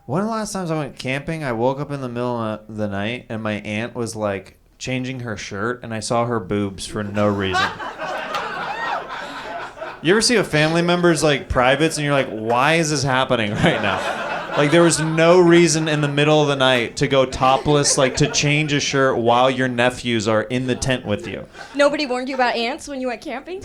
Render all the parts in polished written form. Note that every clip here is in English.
One of the last times I went camping, I woke up in the middle of the night and my aunt was like changing her shirt and I saw her boobs for no reason. You ever see a family member's like privates and you're like, why is this happening right now? Like there was no reason in the middle of the night to go topless, like to change a shirt while your nephews are in the tent with you. Nobody warned you about ants when you went camping?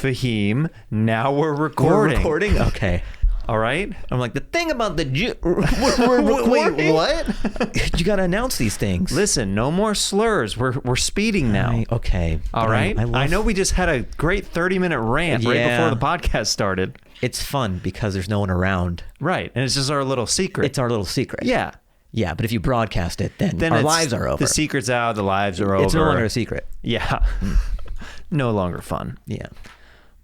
Fahim, now we're recording. We're recording? Okay. All right. I'm like, the thing about the we're recording? Wait, what? You got to announce these things. Listen, no more slurs. We're speeding now. Okay. All right. I know we just had a great 30-minute rant right before the podcast started. It's fun because there's no one around. Right. And it's just our little secret. It's our little secret. Yeah. Yeah, but if you broadcast it, then our lives are over. The secret's out. The lives are over. It's no longer a secret. Yeah. No longer fun. Yeah.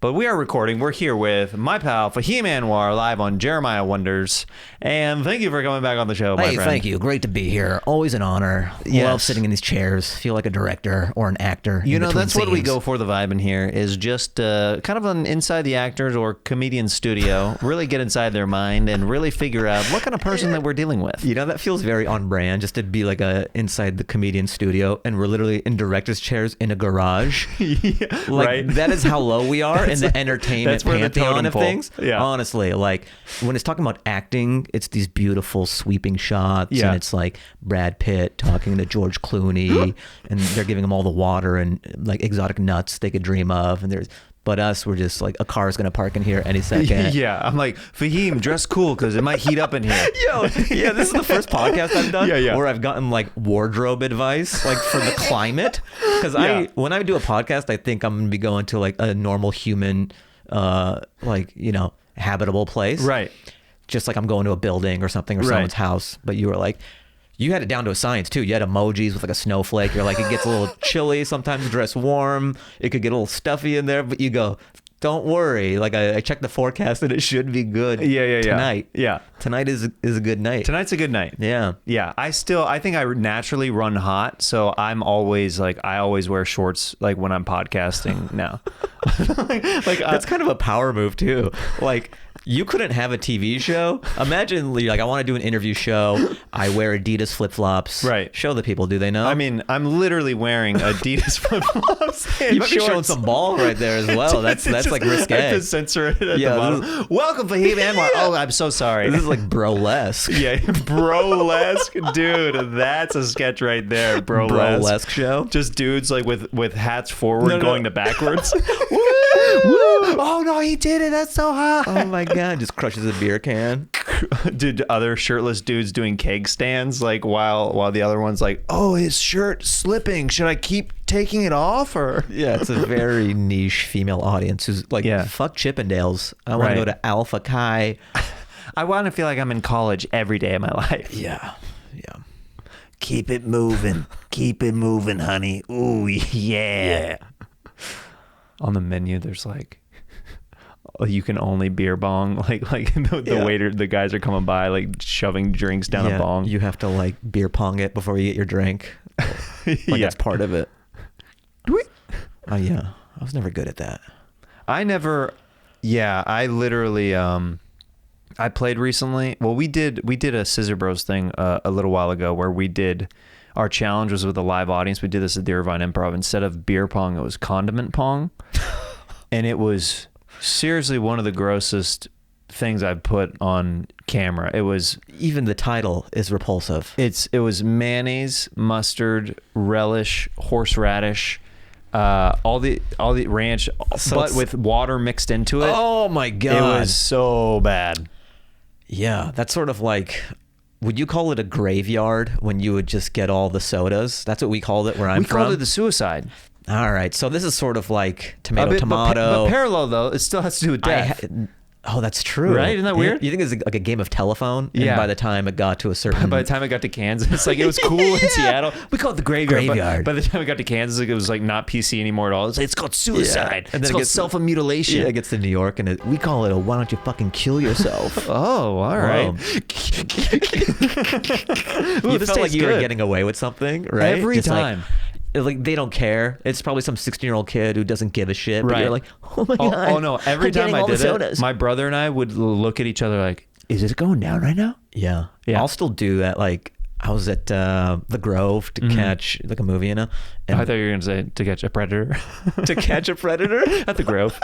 But we are recording. We're here with my pal, Fahim Anwar, live on Jeremiah Wonders. And thank you for coming back on the show, my friend. Thank you. Great to be here. Always an honor. Yes. Love sitting in these chairs. Feel like a director or an actor. You know, that's what we go for, the vibe in here, is just kind of an inside the actors or comedian studio, really get inside their mind and really figure out what kind of person that we're dealing with. You know, that feels very on brand, just to be like inside the comedian studio, and we're literally in director's chairs in a garage. Yeah, like, right? That is how low we are in the entertainment pantheon of things. Yeah. Honestly, like when it's talking about acting, it's these beautiful sweeping shots, and it's like Brad Pitt talking to George Clooney, and they're giving him all the water and like exotic nuts they could dream of, and but us, we're just like, a car is going to park in here any second. Yeah, I'm like, Fahim, dress cool because it might heat up in here. Yeah, this is the first podcast I've done Yeah. where I've gotten like wardrobe advice, like for the climate. Because when I do a podcast, I think I'm going to be going to like a normal human, like, you know, habitable place. Right. Just like I'm going to a building or something or someone's house. But you were like, you had it down to a science too. You had emojis with like a snowflake. You're like, it gets a little chilly. Sometimes dress warm. It could get a little stuffy in there. But you go, don't worry. Like I checked the forecast and it should be good. Tonight. Yeah. Tonight is a good night. Tonight's a good night. Yeah. Yeah. I think I naturally run hot. So I'm always like, I always wear shorts like when I'm podcasting now. like that's kind of a power move too. Like, you couldn't have a TV show. Imagine, like, I want to do an interview show. I wear Adidas flip-flops. Right. Show the people. Do they know? I mean, I'm literally wearing Adidas flip-flops. You're showing some ball right there as well. That's like risque. I have to censor it at the bottom. Welcome, Fahim Anwar. Oh, I'm so sorry. This is like burlesque. Yeah, burlesque. Dude, that's a sketch right there. Burlesque show. Just dudes like with hats forward going to backwards. Woo! Oh, no, he did it. That's so hot. Oh, my God. Just crushes a beer can. Dude, other shirtless dudes doing keg stands, like while the other one's like, oh, his shirt slipping. Should I keep taking it off? Or yeah, it's a very niche female audience who's like, fuck Chippendales. I want to go to Alpha Chi. I want to feel like I'm in college every day of my life. Yeah. Keep it moving. Keep it moving, honey. Ooh, yeah. On the menu, there's like, you can only beer bong. Like the waiter, the guys are coming by, like shoving drinks down a bong. You have to like beer pong it before you get your drink. Like that's part of it. Oh yeah, I was never good at that. I literally, I played recently. Well, we did a Scissor Bros thing a little while ago where we did. Our challenge was with a live audience. We did this at the Irvine Improv. Instead of beer pong, it was condiment pong. And it was seriously one of the grossest things I've put on camera. It was... Even the title is repulsive. It was mayonnaise, mustard, relish, horseradish, all the ranch, but with water mixed into it. Oh my God. It was so bad. Yeah, that's sort of like... Would you call it a graveyard when you would just get all the sodas? That's what we called it where I'm from. We called it the suicide. All right. So this is sort of like tomato. But parallel, though, it still has to do with death. Oh, that's true. Right? Isn't that weird? You think it's like a game of telephone? And Yeah. by the time it got to a certain... By the time I got to Kansas, like it was cool in Seattle. We call it the graveyard. Graveyard. By the time I got to Kansas, like, it was like not PC anymore at all. It's called suicide. Yeah. And then it's it called gets- self-mutilation. Yeah, it gets to New York, and we call it a "Why don't you fucking kill yourself?" Oh, all right. Ooh, You this felt like tastes you were good. getting away with something, right? Every Just time. Like they don't care. It's probably some 16-year-old kid who doesn't give a shit. But Right. you're like, oh my god. Oh no! Every I'm time getting I all the did it, sodas. my brother and I would look at each other like, "Is it going down right now?" Yeah. Yeah. I'll still do that. Like I was at the Grove to catch like a movie, you know, and I thought you were gonna say to catch a predator. to catch a predator. At the Grove.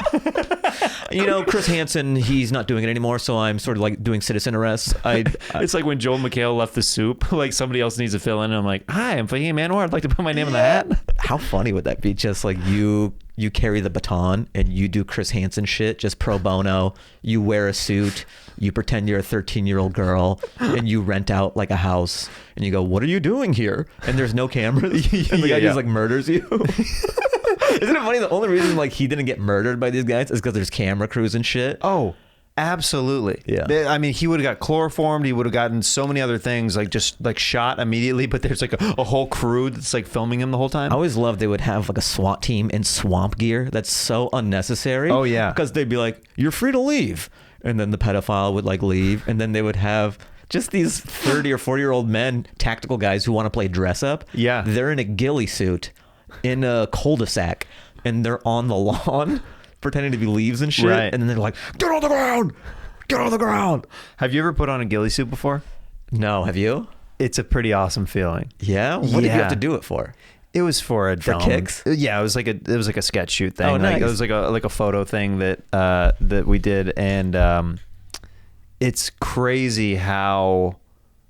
You know, Chris Hansen, he's not doing it anymore, so I'm sort of like doing citizen arrests. It's like when Joel McHale left the soup. Like somebody else needs to fill in, and I'm like, "Hi, I'm Fahim Anwar. I'd like to put my name in the hat." How funny would that be? Just like you carry the baton and you do Chris Hansen shit, just pro bono. You wear a suit, you pretend you're a 13-year-old girl, and you rent out like a house, and you go, "What are you doing here?" And there's no cameras, and the guy just like murders you. Isn't it funny? The only reason like he didn't get murdered by these guys is because there's camera crews and shit. Oh, absolutely. Yeah. I mean, he would have got chloroformed. He would have gotten so many other things, like just like shot immediately. But there's like a whole crew that's like filming him the whole time. I always loved they would have like a SWAT team in swamp gear. That's so unnecessary. Oh, yeah. Because they'd be like, "You're free to leave," and then the pedophile would like leave, and then they would have just these 30 or 40-year-old men, tactical guys who want to play dress up. Yeah. They're in a ghillie suit, in a cul-de-sac, and they're on the lawn pretending to be leaves and shit. Right. And then they're like, "Get on the ground! Get on the ground!" Have you ever put on a ghillie suit before? No, have you? It's a pretty awesome feeling. Yeah? What did you Yeah. have to do it for? It was for a dome. kicks? Yeah, it was like a sketch shoot thing. Oh, Like, nice. it was like a photo thing that we did, and it's crazy how.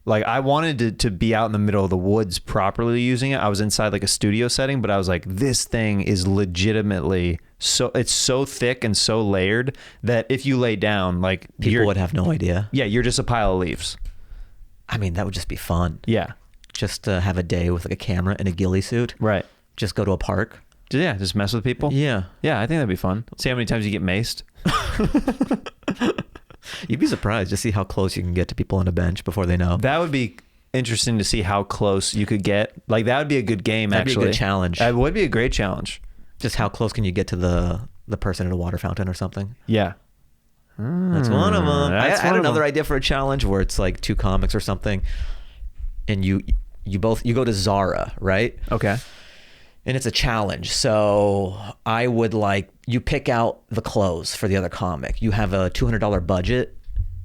Like I wanted to be out in the middle of the woods properly using it. I was inside like a studio setting, but I was like, this thing is legitimately it's so thick and so layered that if you lay down, like People would have no idea. yeah, you're just a pile of leaves. I mean, that would just be fun. Yeah, Just to have a day with like a camera and a ghillie suit. right. Just go to a park. Yeah, just mess with people. Yeah. Yeah, I think that'd be fun. See how many times you get maced. You'd be surprised to see how close you can get to people on a bench before they know. That would be interesting to see how close you could get. Like that would be a good game. That'd be a actually, good challenge. It would be a great challenge. Just how close can you get to the person at a water fountain or something? Yeah. That's one of them. I That's had one of another them. idea for a challenge where it's like two comics or something, and you go to ZARA, right? Okay. And it's a challenge. So I would like, you pick out the clothes for the other comic. You have a $200 budget,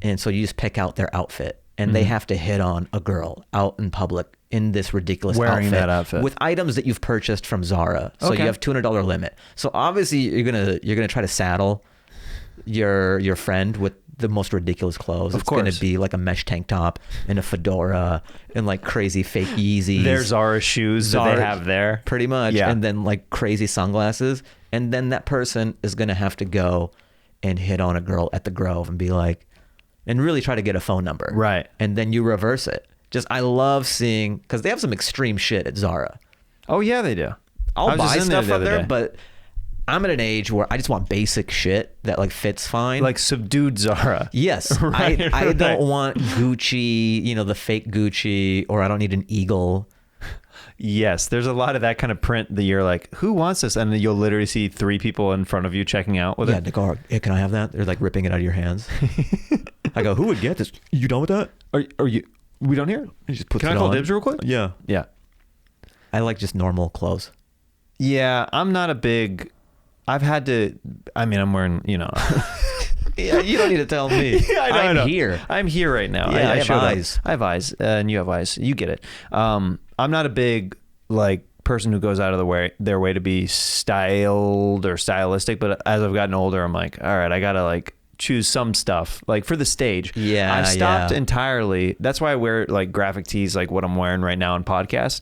and so you just pick out their outfit, and they have to hit on a girl out in public in this ridiculous Wearing outfit, that outfit. with items that you've purchased from ZARA. So Okay. you have $200 limit. So obviously you're gonna try to saddle your friend with the most ridiculous clothes. Of It's gonna course. be like a mesh tank top and a fedora and like crazy fake Yeezys. There's Zara shoes that they Zara- have there. Pretty much. Yeah. And then like crazy sunglasses. And then that person is going to have to go and hit on a girl at the Grove and be like, and really try to get a phone number. Right. And then you reverse it. Just, I love seeing, because they have some extreme shit at Zara. Oh yeah, they do. I I'll was buy just in there stuff the up other there, day. but I'm at an age where I just want basic shit that like fits fine. Like subdued Zara. Yes, Right, I right. don't want Gucci, the fake Gucci, or I don't need an eagle. Yes, there's a lot of that kind of print that you're like, who wants this? And then you'll literally see 3 people in front of you checking out with Yeah, it. they go, "Hey, can I have that?" They're like ripping it out of your hands. I go, "Who would get this? You done with that?" Are you? We don't hear it. He just puts Can it I call on. dibs real quick? Yeah. Yeah. I like just normal clothes. Yeah, I'm not a big. I've had to. I mean, I'm wearing. Yeah, you don't need to tell me. I know. Here. I'm here right now. Yeah, I have showed up. eyes. I have eyes, and you have eyes. You get it. I'm not a big like person who goes out of their way to be styled or stylistic. But as I've gotten older, I'm like, all right, I gotta like choose some stuff like for the stage. Yeah, I've stopped yeah. entirely. That's why I wear like graphic tees, like what I'm wearing right now in podcasts.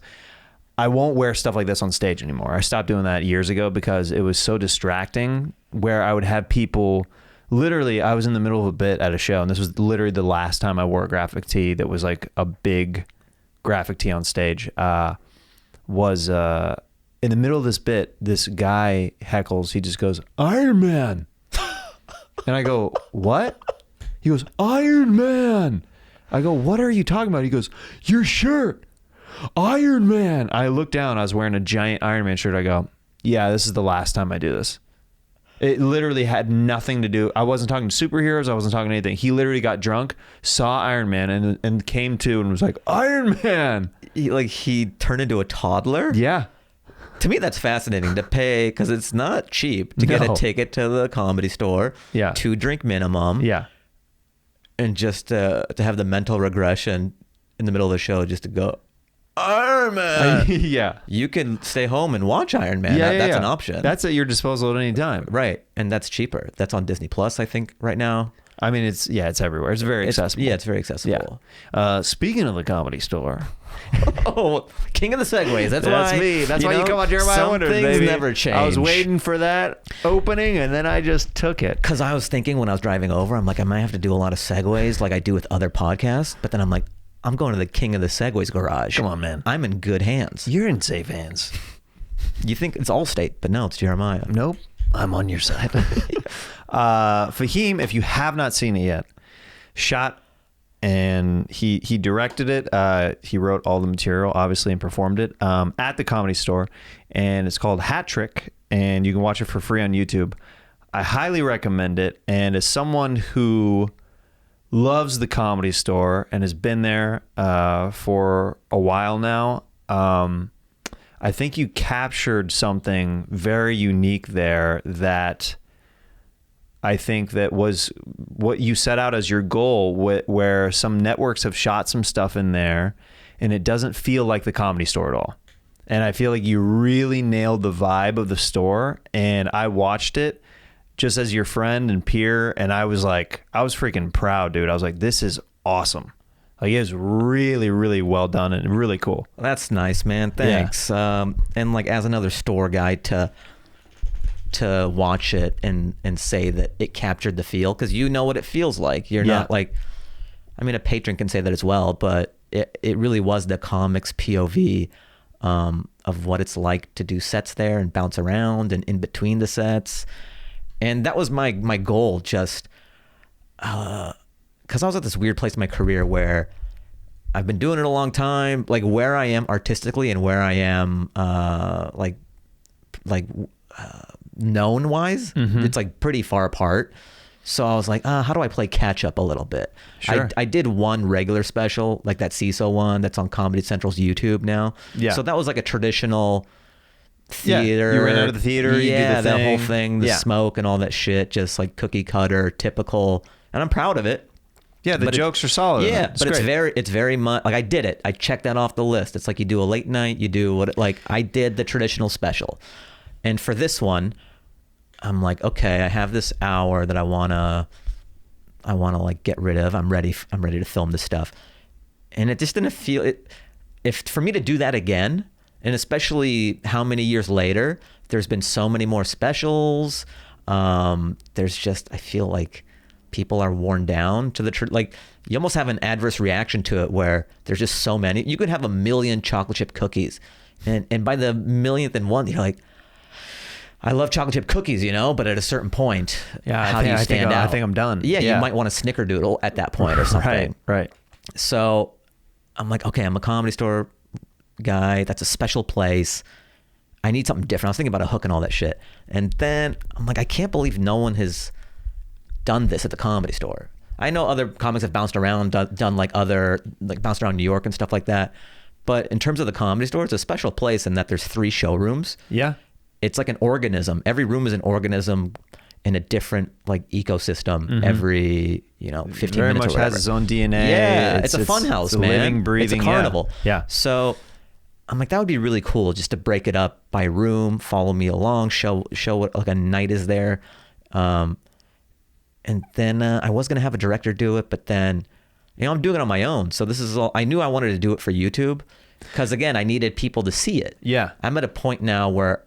I won't wear stuff like this on stage anymore. I stopped doing that years ago because it was so distracting where I would have people literally, I was in the middle of a bit at a show, and this was literally the last time I wore a graphic tee that was like a big graphic tee on stage. Was in the middle of this bit, this guy heckles, he just goes, Iron Man. And I go, what? He goes, Iron Man. I go, what are you talking about? He goes, your shirt, Iron Man. I look down. I was wearing a giant Iron Man shirt. I go, yeah, this is the last time I do this. It literally had nothing to do. I wasn't talking to superheroes. I wasn't talking to anything. He literally got drunk, saw Iron Man, and came to and was like, Iron Man. He turned into a toddler? Yeah. To me, that's fascinating to pay, because it's not cheap to get a ticket to the Comedy Store. Yeah. 2 drink minimum. Yeah. And just to have the mental regression in the middle of the show, just to go, Iron Man. Yeah. You can stay home and watch Iron Man. That's an option. That's at your disposal at any time. Right. And that's cheaper. That's on Disney Plus, I think, right now. I mean, it's everywhere. It's very accessible. Yeah, it's very accessible. Yeah. Speaking of the Comedy Store. Oh, king of the segues. That's me. That's why you come on Jeremiah Wonders, baby. Some things never change. I was waiting for that opening, and then I just took it. Because I was thinking when I was driving over, I'm like, I might have to do a lot of segues like I do with other podcasts. But then I'm like, I'm going to the king of the segues garage. Come on, man. I'm in good hands. You're in safe hands. You think it's Allstate, but no, it's Jeremiah. Nope. I'm on your side. Fahim, if you have not seen it yet, shot and he directed it. He wrote all the material, obviously, and performed it at the Comedy Store. And it's called Hat Trick, and you can watch it for free on YouTube. I highly recommend it. And as someone who loves the Comedy Store and has been there for a while now, I think you captured something very unique there that I think that was what you set out as your goal, where some networks have shot some stuff in there and it doesn't feel like the Comedy Store at all. And I feel like you really nailed the vibe of the store, and I watched it just as your friend and peer, and I was freaking proud, dude. I was like, this is awesome. Like, it was really, really well done and really cool. That's nice, man. Thanks. Yeah. And like, as another store guy, to watch it and say that it captured the feel, because you know what it feels like. You're not like, I mean, a patron can say that as well, but it really was the comics POV of what it's like to do sets there and bounce around and in between the sets. And that was my goal, just because I was at this weird place in my career where I've been doing it a long time, like where I am artistically and where I am known wise, it's like pretty far apart. So I was like, how do I play catch up a little bit? Sure. I did one regular special, like that CISO one that's on Comedy Central's YouTube now. Yeah. So that was like a traditional theater. You ran out of the theater. Yeah, you did the whole thing, the smoke and all that shit, just like cookie cutter, typical. And I'm proud of it. Yeah, the jokes are solid. Yeah, but it's very much like I did it. I checked that off the list. It's like you do a late night, you do I did the traditional special. And for this one, I'm like, okay, I have this hour that I wanna like get rid of. I'm ready to film this stuff. And it just didn't feel it. If for me to do that again, and especially how many years later, there's been so many more specials. There's just, I feel like people are worn down to the like you almost have an adverse reaction to it where there's just so many. You could have 1 million chocolate chip cookies, and by the millionth and one, you're like, I love chocolate chip cookies, but at a certain point, how do you stand out? I think I'm done. Yeah, you might want a snickerdoodle at that point or something. Right. So I'm like, okay, I'm a Comedy Store guy. That's a special place. I need something different. I was thinking about a hook and all that shit. And then I'm like, I can't believe no one has done this at the Comedy Store. I know other comics have bounced around, done bounced around New York and stuff like that. But in terms of the Comedy Store, it's a special place in that there's 3 showrooms. Yeah. It's like an organism. Every room is an organism in a different like ecosystem. Every 15 very minutes much or whatever. has its own DNA. Yeah, it's a fun house, man. Living, breathing. It's a carnival. Yeah. So I'm like, that would be really cool, just to break it up by room, follow me along, show what like a night is there. And then I was gonna have a director do it, but then I'm doing it on my own. So this is all I knew. I wanted to do it for YouTube because again, I needed people to see it. Yeah. I'm at a point now where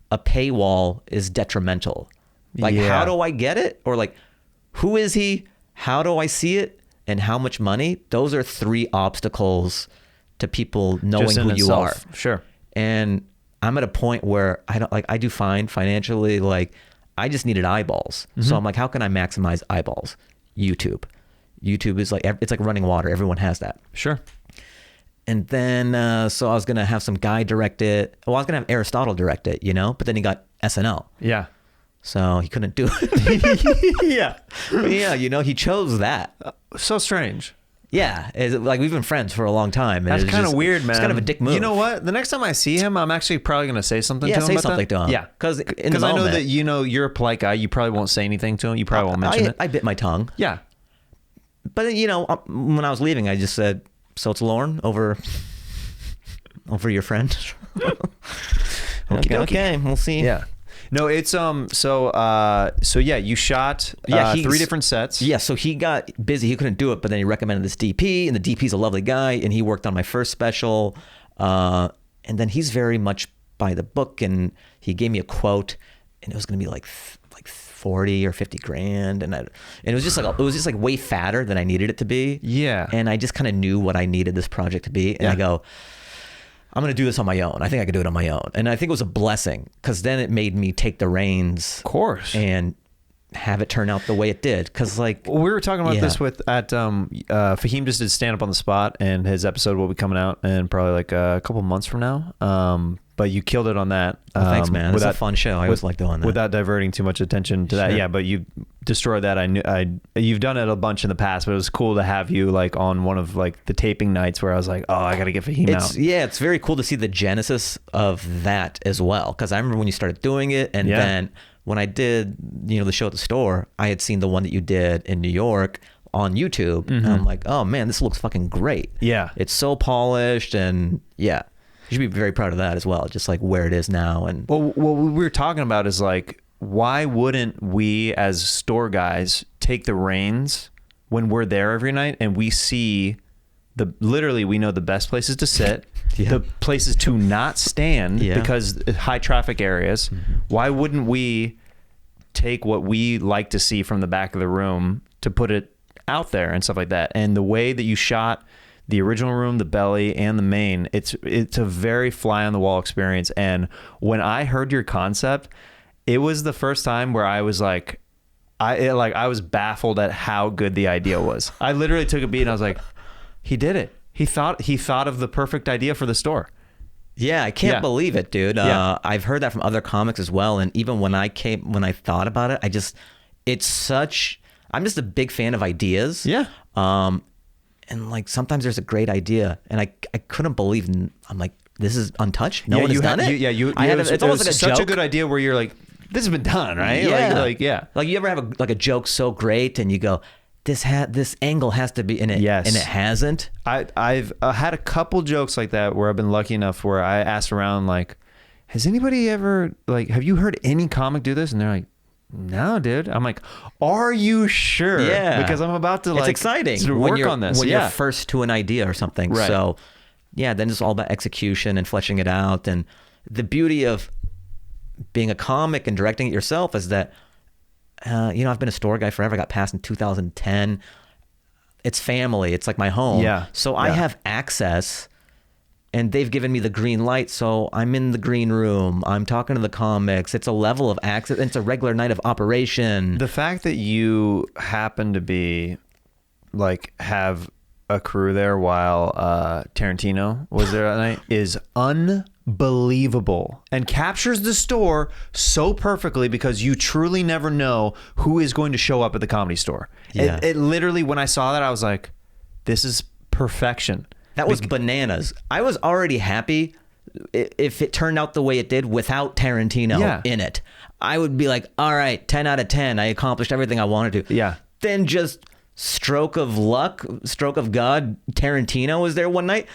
a paywall is detrimental. Like, how do I get it? Or like, who is he? How do I see it? And how much money? Those are 3 obstacles to people knowing who you are. Sure. And I'm at a point where I do fine financially. Like, I just needed eyeballs. So I'm like, how can I maximize eyeballs? YouTube is like, it's like running water. Everyone has that. Sure. And then, so I was going to have some guy direct it. Well, I was going to have Aristotle direct it, but then he got SNL. Yeah. So he couldn't do it. Yeah. But yeah, he chose that. So strange. Yeah. Like we've been friends for a long time. And That's kind of weird, man. It's kind of a dick move. You know what? The next time I see him, I'm actually probably going to say something to him. Yeah, say about something that. to him. Yeah. Because I know that, you're a polite guy. You probably won't say anything to him. You probably won't mention it. I bit my tongue. Yeah. But, when I was leaving, I just said, so it's Lauren over your friend? Okay, we'll see. Yeah. No, it's so yeah, you shot 3 different sets. Yeah, so he got busy, he couldn't do it, but then he recommended this DP, and the DP's a lovely guy, and he worked on my first special, and then he's very much by the book, and he gave me a quote, and it was going to be like 40 or 50 grand, and it was just like way fatter than I needed it to be. Yeah. And I just kind of knew what I needed this project to be, and I go, I'm going to do this on my own. I think I could do it on my own. And I think it was a blessing because then it made me take the reins. Of course. And have it turn out the way it did. Because we were talking about this Fahim just did stand up on the spot, and his episode will be coming out in probably like a couple months from now. But you killed it on that. Thanks, man. It's a fun show. I always like doing that. Without diverting too much attention to that. Yeah, but you destroyed that. You've done it a bunch in the past, but it was cool to have you like on one of like the taping nights where I was like, oh, I got to get Fahim out. Yeah, it's very cool to see the genesis of that as well. Because I remember when you started doing it, and then when I did, the show at the store, I had seen the one that you did in New York on YouTube. And I'm like, oh man, this looks fucking great. Yeah. It's so polished, and yeah. You should be very proud of that as well, just like where it is now. And well, what we were talking about is like, why wouldn't we as store guys take the reins when we're there every night and we see literally we know the best places to sit, the places to not stand because high traffic areas. Why wouldn't we take what we like to see from the back of the room to put it out there and stuff like that? And the way that you shot the original room, the belly, and the main, it's a very fly on the wall experience. And when I heard your concept, it was the first time where I was like, I was baffled at how good the idea was. I literally took a beat and I was like, he did it. He thought of the perfect idea for the store. Yeah, I can't believe it, dude. I've heard that from other comics as well. And even when I thought about it, I'm just a big fan of ideas. Yeah. And like sometimes there's a great idea, and I couldn't believe. I'm like, this is untouched. No one has done it. It's almost like such a good idea where you're like, this has been done, right? Yeah. Like you ever have a joke so great, and you go, this angle has to be in it, and it hasn't. I've had a couple jokes like that where I've been lucky enough where I asked around like, has anybody ever have you heard any comic do this? And they're like, no, dude. I'm like, are you sure? Yeah. Because I'm about to it's exciting to work on this. When you're first to an idea or something. Right. So yeah, then it's all about execution and fleshing it out. And the beauty of being a comic and directing it yourself is that, I've been a store guy forever. I got passed in 2010. It's family. It's like my home. Yeah. So I have access, and they've given me the green light, so I'm in the green room. I'm talking to the comics. It's a level of access. It's a regular night of operation. The fact that you happen to be, have a crew there while Tarantino was there that night is unbelievable and captures the store so perfectly because you truly never know who is going to show up at the Comedy Store. Yeah. It literally, when I saw that, I was like, this is perfection. That was bananas. I was already happy if it turned out the way it did without Tarantino in it. I would be like, all right, 10 out of 10. I accomplished everything I wanted to. Yeah. Then just stroke of luck, stroke of God, Tarantino was there one night,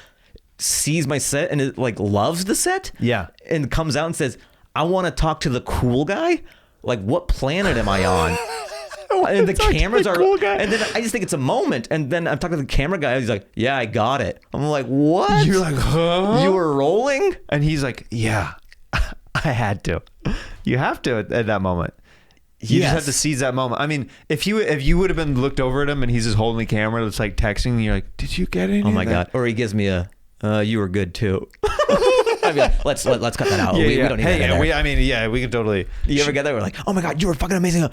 sees my set and loves the set. Yeah. And comes out and says, I want to talk to the cool guy. Like, what planet am I on? And the cameras are cool guy. And then I just think it's a moment, and then I'm talking to the camera guy, he's like, yeah, I got it. I'm like, what? You're like, huh? You were rolling? And he's like, yeah, I had to. You have to at that moment. You just have to seize that moment. I mean, if you would have been looked over at him and he's just holding the camera, it's like texting, and you're like, did you get any? Oh my God. Or he gives me you were good too. I'd be like, let's cut that out. We don't need that in there. We could totally. You ever get that? We're like, oh my God, you were fucking amazing.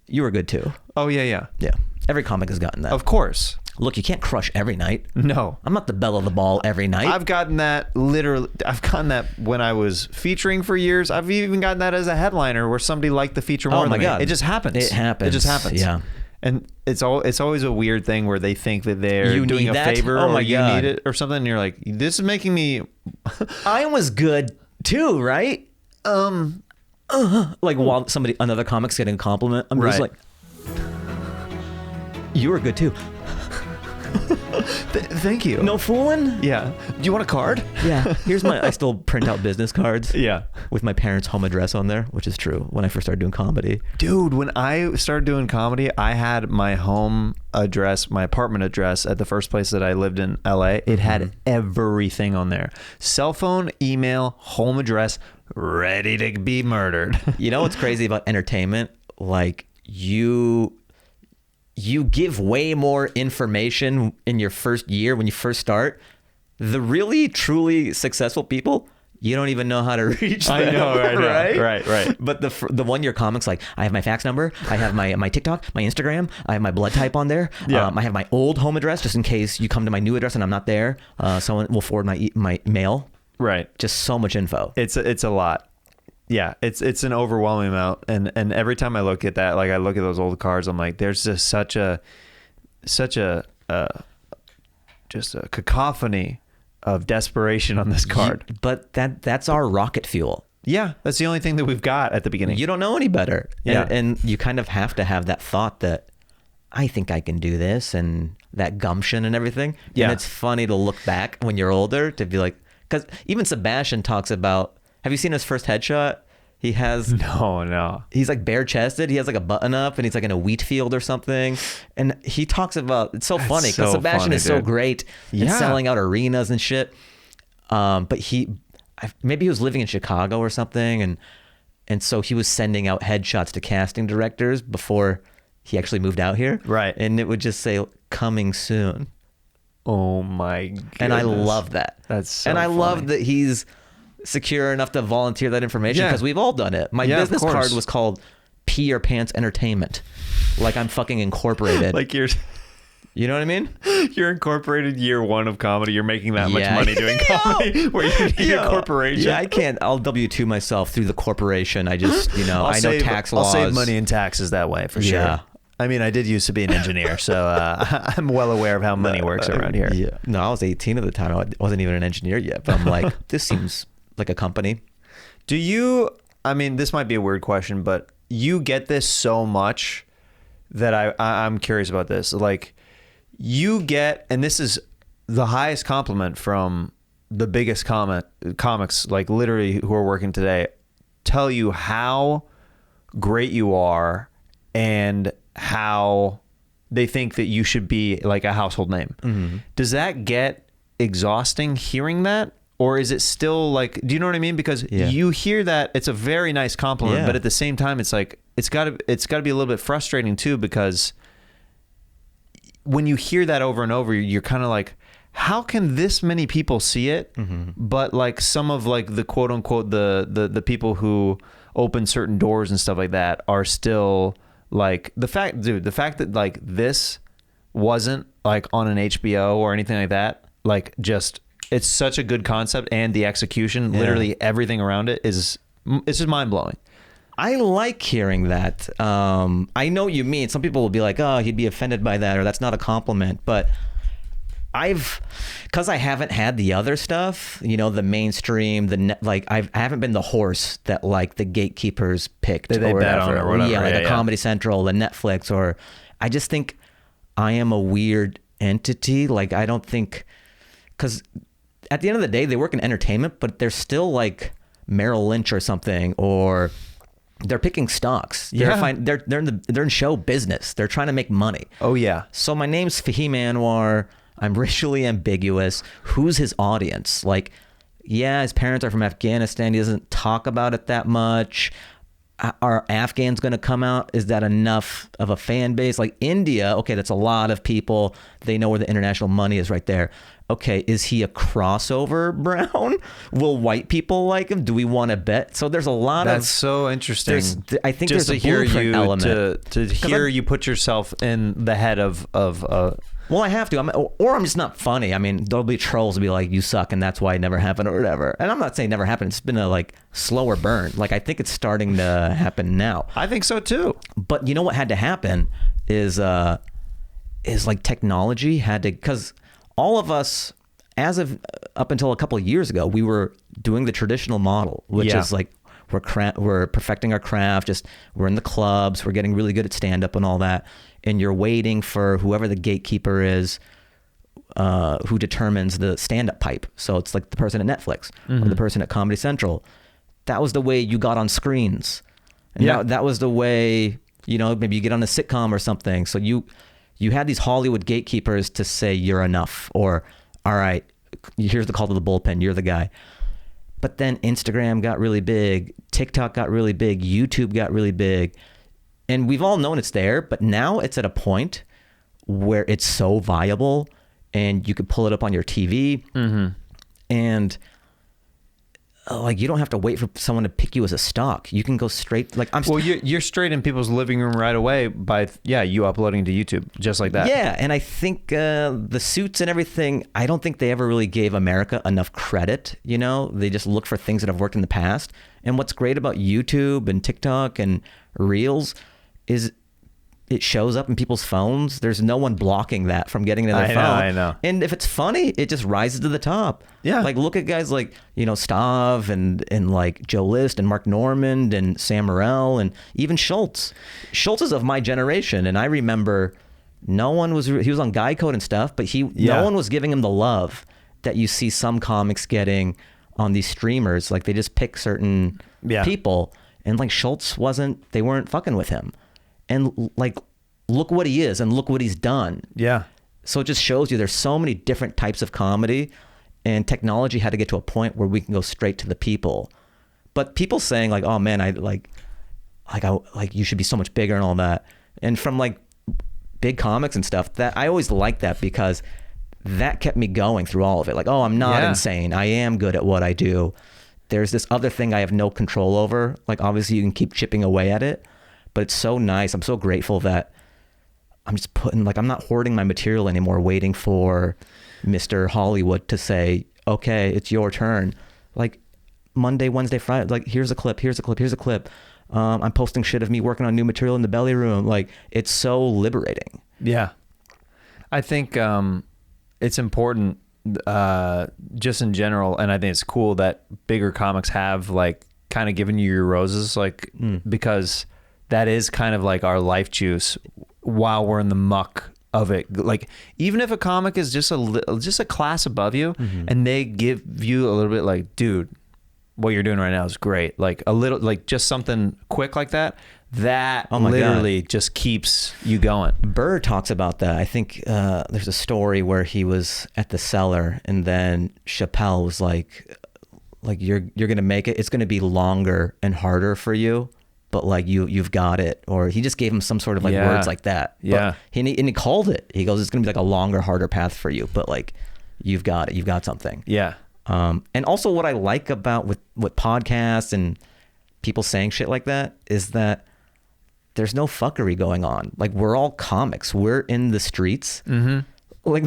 You were good too. Oh yeah. Yeah. Every comic has gotten that. Of course. Look, you can't crush every night. No. I'm not the belle of the ball every night. I've gotten that when I was featuring for years. I've even gotten that as a headliner where somebody liked the feature more than me. It just happens. It happens. It just happens. Yeah. And it's always a weird thing where they think that they're doing a favor or you need it or something. And you're like, this is making me. I was good too, right? Like while another comic's getting a compliment, I'm just like, you were good too. Thank you. No fooling? Yeah. Do you want a card? Yeah. I still print out business cards. Yeah. With my parents' home address on there, which is true when I first started doing comedy. Dude, when I started doing comedy, I had my home address, my apartment address at the first place that I lived in LA. It had everything on there. Cell phone, email, home address, ready to be murdered. You know what's crazy about entertainment? Like you give way more information in your first year when you first start. The really, truly successful people, you don't even know how to reach them. I know, right? Right. But the one-year comics, like, I have my fax number, I have my TikTok, my Instagram, I have my blood type on there. Yeah. I have my old home address just in case you come to my new address and I'm not there. Someone will forward my mail. Right. Just so much info. It's a lot. Yeah, it's an overwhelming amount, and every time I look at that, like I look at those old cards, I'm like, there's just such a cacophony of desperation on this card. But that's our rocket fuel. Yeah, that's the only thing that we've got at the beginning. You don't know any better. Yeah, and you kind of have to have that thought that I think I can do this, and that gumption and everything. Yeah, and it's funny to look back when you're older to be like, because even Sebastian talks about. Have you seen his first headshot? He has no. He's like bare chested. He has like a button up, and he's like in a wheat field or something. And he talks about it's so funny because Sebastian is so great at selling out arenas and shit. But maybe he was living in Chicago or something, and so he was sending out headshots to casting directors before he actually moved out here. Right. And it would just say coming soon. Oh my goodness. And I love that. That's so and I funny. love that he's secure enough to volunteer that information because we've all done it. My business card was called Pee Your Pants Entertainment. Like I'm fucking incorporated. Like you know what I mean? You're incorporated year one of comedy. You're making that much money doing comedy where you need a corporation. Yeah, I can't. I'll W-2 myself through the corporation. I just, I know tax laws. I'll save money in taxes that way for sure. Yeah. I mean, I did used to be an engineer, so I'm well aware of how money works around here. Yeah. No, I was 18 at the time. I wasn't even an engineer yet, but I'm like, this seems like a company. Do you, I mean, this might be a weird question, but you get this so much that I'm curious about this. Like you get, and this is the highest compliment from the biggest comics, like literally who are working today, tell you how great you are and how they think that you should be like a household name. Mm-hmm. Does that get exhausting hearing that? Or is it still like, do you know what I mean? Because you hear that it's a very nice compliment, but at the same time, it's like, it's gotta be a little bit frustrating too, because when you hear that over and over, you're kind of like, how can this many people see it? Mm-hmm. But like some of like the quote unquote, the people who open certain doors and stuff like that are still like the fact that like this wasn't like on an HBO or anything like that, like just, it's such a good concept, and the execution, literally everything around it it's just mind blowing. I like hearing that. I know what you mean. Some people will be like, oh, he'd be offended by that, or that's not a compliment. But because I haven't had the other stuff, the mainstream, I haven't been the horse that like the gatekeepers picked they or bet on or whatever. Yeah, like a Comedy Central, the Netflix, or I just think I am a weird entity. Like I don't think, because at the end of the day, they work in entertainment, but they're still like Merrill Lynch or something, or they're picking stocks. They're in show business. They're trying to make money. Oh yeah. So my name's Fahim Anwar. I'm racially ambiguous. Who's his audience? Like, yeah, his parents are from Afghanistan. He doesn't talk about it that much. are Afghans going to come out? Is that enough of a fan base? Like India, okay, that's a lot of people. They know where the international money is right there. Okay, is he a crossover Brown? Will white people like him? Do we want to bet? So there's a lot That's so interesting. I think just there's to a hear blueprint you element. to hear you put yourself in the head of Well, I have to. I'm just not funny. I mean, there'll be trolls will be like, "You suck," and that's why it never happened, or whatever. And I'm not saying never happened. It's been a like slower burn. Like I think it's starting to happen now. I think so too. But you know what had to happen is like technology had to, because all of us, as of up until a couple of years ago, we were doing the traditional model, which is like we're perfecting our craft. Just we're in the clubs, we're getting really good at stand up and all that. And you're waiting for whoever the gatekeeper is, who determines the stand-up pipe. So it's like the person at Netflix or the person at Comedy Central. That was the way you got on screens. And that was the way, you know, maybe you get on a sitcom or something. So you had these Hollywood gatekeepers to say you're enough, or all right, here's the call to the bullpen, you're the guy. But then Instagram got really big, TikTok got really big, YouTube got really big. And we've all known it's there, but now it's at a point where it's so viable and you could pull it up on your TV and like you don't have to wait for someone to pick you as a stock. You can go straight. Like you're straight in people's living room right away by you uploading to YouTube just like that. Yeah, and I think the suits and everything, I don't think they ever really gave America enough credit. You know, they just look for things that have worked in the past. And what's great about YouTube and TikTok and Reels is it shows up in people's phones. There's no one blocking that from getting to their phone. I know. And if it's funny, it just rises to the top. Yeah. Like look at guys like, you know, Stav and like Joe List and Mark Normand and Sam Morrell and even Schultz. Schultz is of my generation. And I remember he was on Guy Code and stuff, but no one was giving him the love that you see some comics getting on these streamers. Like they just pick certain people, and like Schultz they weren't fucking with him. And like, look what he is and look what he's done. Yeah. So it just shows you there's so many different types of comedy, and technology had to get to a point where we can go straight to the people. But people saying like, oh man, I you should be so much bigger and all that. And from like big comics and stuff, that I always liked that because that kept me going through all of it. Like, oh, I'm not insane. I am good at what I do. There's this other thing I have no control over. Like obviously you can keep chipping away at it. But it's so nice. I'm so grateful that I'm just I'm not hoarding my material anymore, waiting for Mr. Hollywood to say, okay, it's your turn. Like Monday, Wednesday, Friday, like here's a clip. I'm posting shit of me working on new material in the belly room. Like it's so liberating. Yeah. I think it's important just in general. And I think it's cool that bigger comics have like kind of given you your roses, like because that is kind of like our life juice while we're in the muck of it. Like even if a comic is just a class above you and they give you a little bit like, dude, what you're doing right now is great. Like a little, like just something quick like that literally just keeps you going. Burr talks about that. I think there's a story where he was at the Cellar and then Chappelle was like you're going to make it. It's going to be longer and harder for you. But like you've got it, or he just gave him some sort of like words like that. But he called it. He goes, it's gonna be like a longer, harder path for you, but like you've got it. You've got something. Yeah. And also what I like about with podcasts and people saying shit like that is that there's no fuckery going on. Like we're all comics. We're in the streets. Like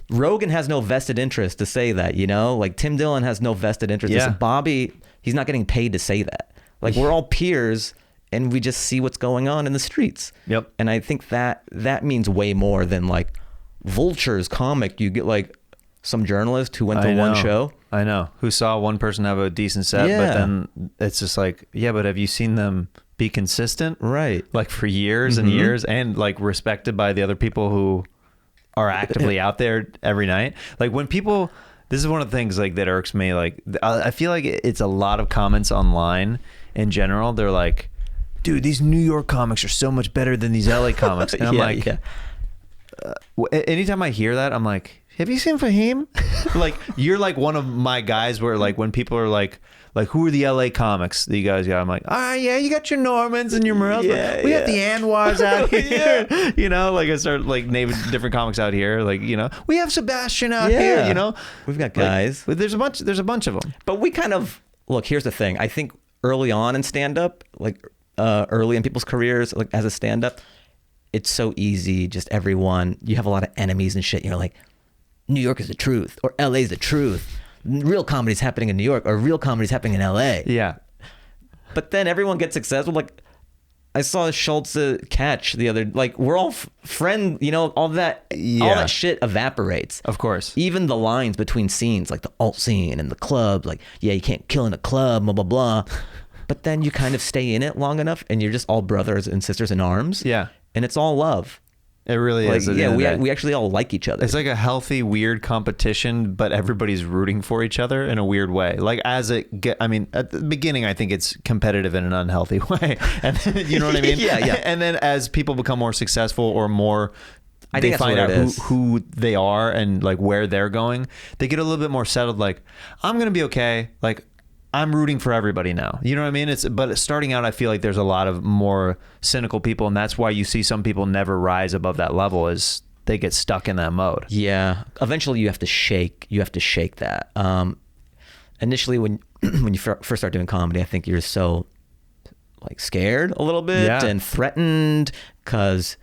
Rogan has no vested interest to say that. You know, like Tim Dillon has no vested interest. To say, Bobby, he's not getting paid to say that. Like we're all peers and we just see what's going on in the streets. Yep. And I think that means way more than like Vulture's comic. You get like some journalist who went to one show. I know. Who saw one person have a decent set, but then it's just like, but have you seen them be consistent? Right. Like for years and years and like respected by the other people who are actively out there every night. Like when people, this is one of the things like that irks me. Like I feel like it's a lot of comments online in general. They're like, dude, these New York comics are so much better than these LA comics. And I'm anytime I hear that, I'm like, have you seen Fahim? Like, you're like one of my guys where like when people are like like, who are the LA comics that you guys got? I'm like, yeah, you got your Normans and your Morels. Yeah, we got the Anwars out here. Yeah. You know, like I started like naming different comics out here. Like, you know, we have Sebastian out Yeah. here, you know. We've got guys. Like, there's a bunch of them. But we kind of, look, here's the thing. I think early on in stand-up, like early in people's careers, like as a stand-up, it's so easy. Just everyone, you have a lot of enemies and shit. You're like, New York is the truth, or LA is the truth. Real comedy's happening in New York, or real comedy's happening in LA. Yeah. But then everyone gets successful. Like, I saw Schultz catch the other, like, we're all friend, you know, all that shit evaporates. Of course. Even the lines between scenes, like the alt scene and the club, like, yeah, you can't kill in a club, blah, blah, blah. But then you kind of stay in it long enough and you're just all brothers and sisters in arms. Yeah. And it's all love. It really Like, is. At the end of the day. we actually all like each other. It's like a healthy, weird competition, but everybody's rooting for each other in a weird way. Like at the beginning, I think it's competitive in an unhealthy way. And then, you know what I mean? Yeah. And then as people become more successful or more, I they think that's find what out it is. who they are and like where they're going, they get a little bit more settled. Like, I'm going to be okay. Like, I'm rooting for everybody now. You know what I mean? But starting out, I feel like there's a lot of more cynical people, and that's why you see some people never rise above that level, is they get stuck in that mode. Yeah. Eventually you have to shake that. Initially when you first start doing comedy, I think you're so like scared a little bit and threatened because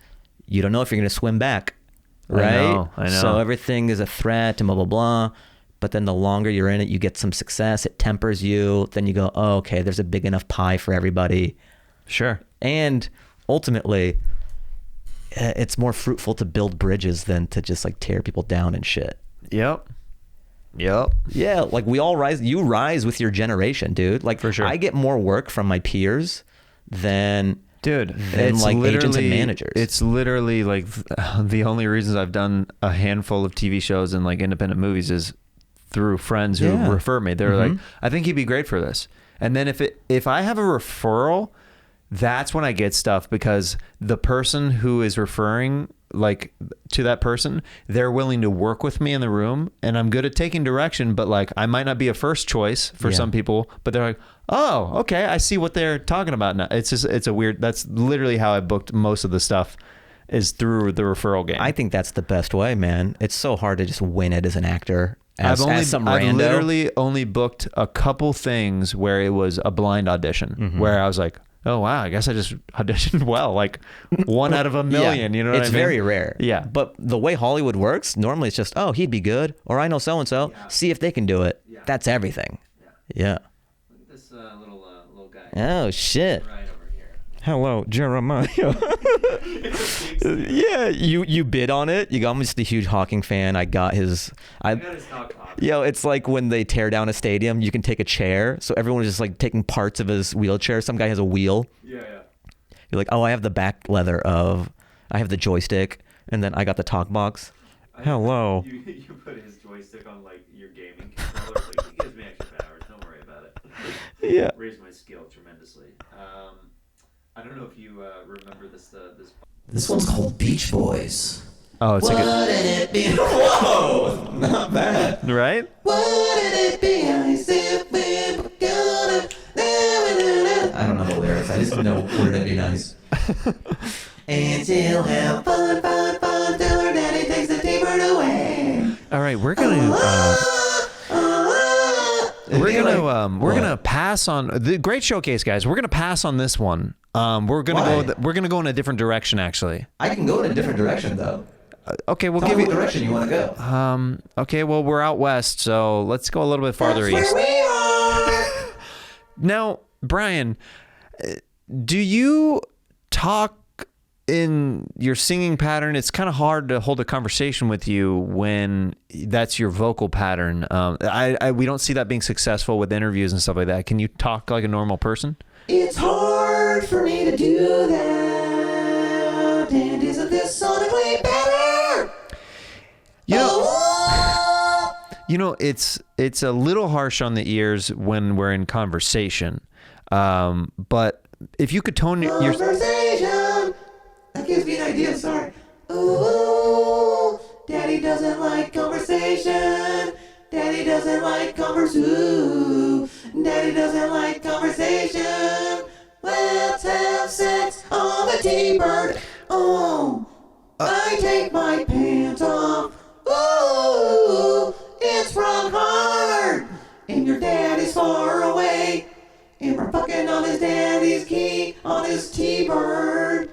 you don't know if you're going to swim back. Right? I know. So everything is a threat and blah, blah, blah. But then the longer you're in it, you get some success. It tempers you. Then you go, oh, okay, there's a big enough pie for everybody. Sure. And ultimately, it's more fruitful to build bridges than to just like tear people down and shit. Yep. Yeah, like we all rise. You rise with your generation, dude. Like, for sure. I get more work from my peers than it's like literally agents and managers. It's literally like the only reasons I've done a handful of TV shows and like independent movies is through friends who refer me. They're like, I think he'd be great for this. And then if I have a referral, that's when I get stuff, because the person who is referring like to that person, they're willing to work with me in the room, and I'm good at taking direction, but like I might not be a first choice for some people, but they're like, oh, okay, I see what they're talking about now. It's a weird, that's literally how I booked most of the stuff, is through the referral game. I think that's the best way, man. It's so hard to just win it as an actor. I've literally only booked a couple things where it was a blind audition, where I was like, oh wow, I guess I just auditioned well, like 1 out of a million. You know what I mean? It's very rare. Yeah. But the way Hollywood works, normally it's just, oh, he'd be good, or I know so and so. See if they can do it. Yeah. That's everything. Yeah. Look at this little guy. Oh shit. Right over here. Hello, Jeremiah. Yeah, you bid on it. I'm just a huge Hawking fan. I got his stock pop. Yo, it's like when they tear down a stadium, you can take a chair. So everyone is just like taking parts of his wheelchair. Some guy has a wheel. Yeah. You're like, oh, I have the back leather I have the joystick, and then I got the talk box. Hello. You put his joystick on like your gaming controller. Like, he gives me extra powers. Don't worry about it. Yeah. Raised my skill tremendously. I don't know if you remember this. This one's called Beach Boys. Oh, it's Wouldn't it be? Whoa, not bad. right? Wouldn't it be nice if we were gonna? I don't know the lyrics. I just know wouldn't it be nice. And she'll have fun till her daddy takes the T-bird away. All right, we're gonna pass on the great showcase, guys. We're gonna pass on this one. We're gonna go in a different direction, actually. I can go in a different direction though. Okay, we'll Tell give me you. what direction you want to go. Okay, well, we're out west, so let's go a little bit farther That's east. where we are. Now, Brian, do you talk in your singing pattern? It's kind of hard to hold a conversation with you when that's your vocal pattern. We don't see that being successful with interviews and stuff like that. Can you talk like a normal person? It's hard for me to do that. And isn't this sonically better? You know, it's a little harsh on the ears when we're in conversation. But if you could tone your Conversation. That gives me an idea, sorry. Ooh, Daddy doesn't like conversation. Daddy doesn't like converse. Ooh, Daddy doesn't like conversation. Let's have sex on the T-bird. Oh, I take my pants off. Ooh, it's rock hard. And your daddy's far away. And we're fucking on his daddy's key on his T-bird.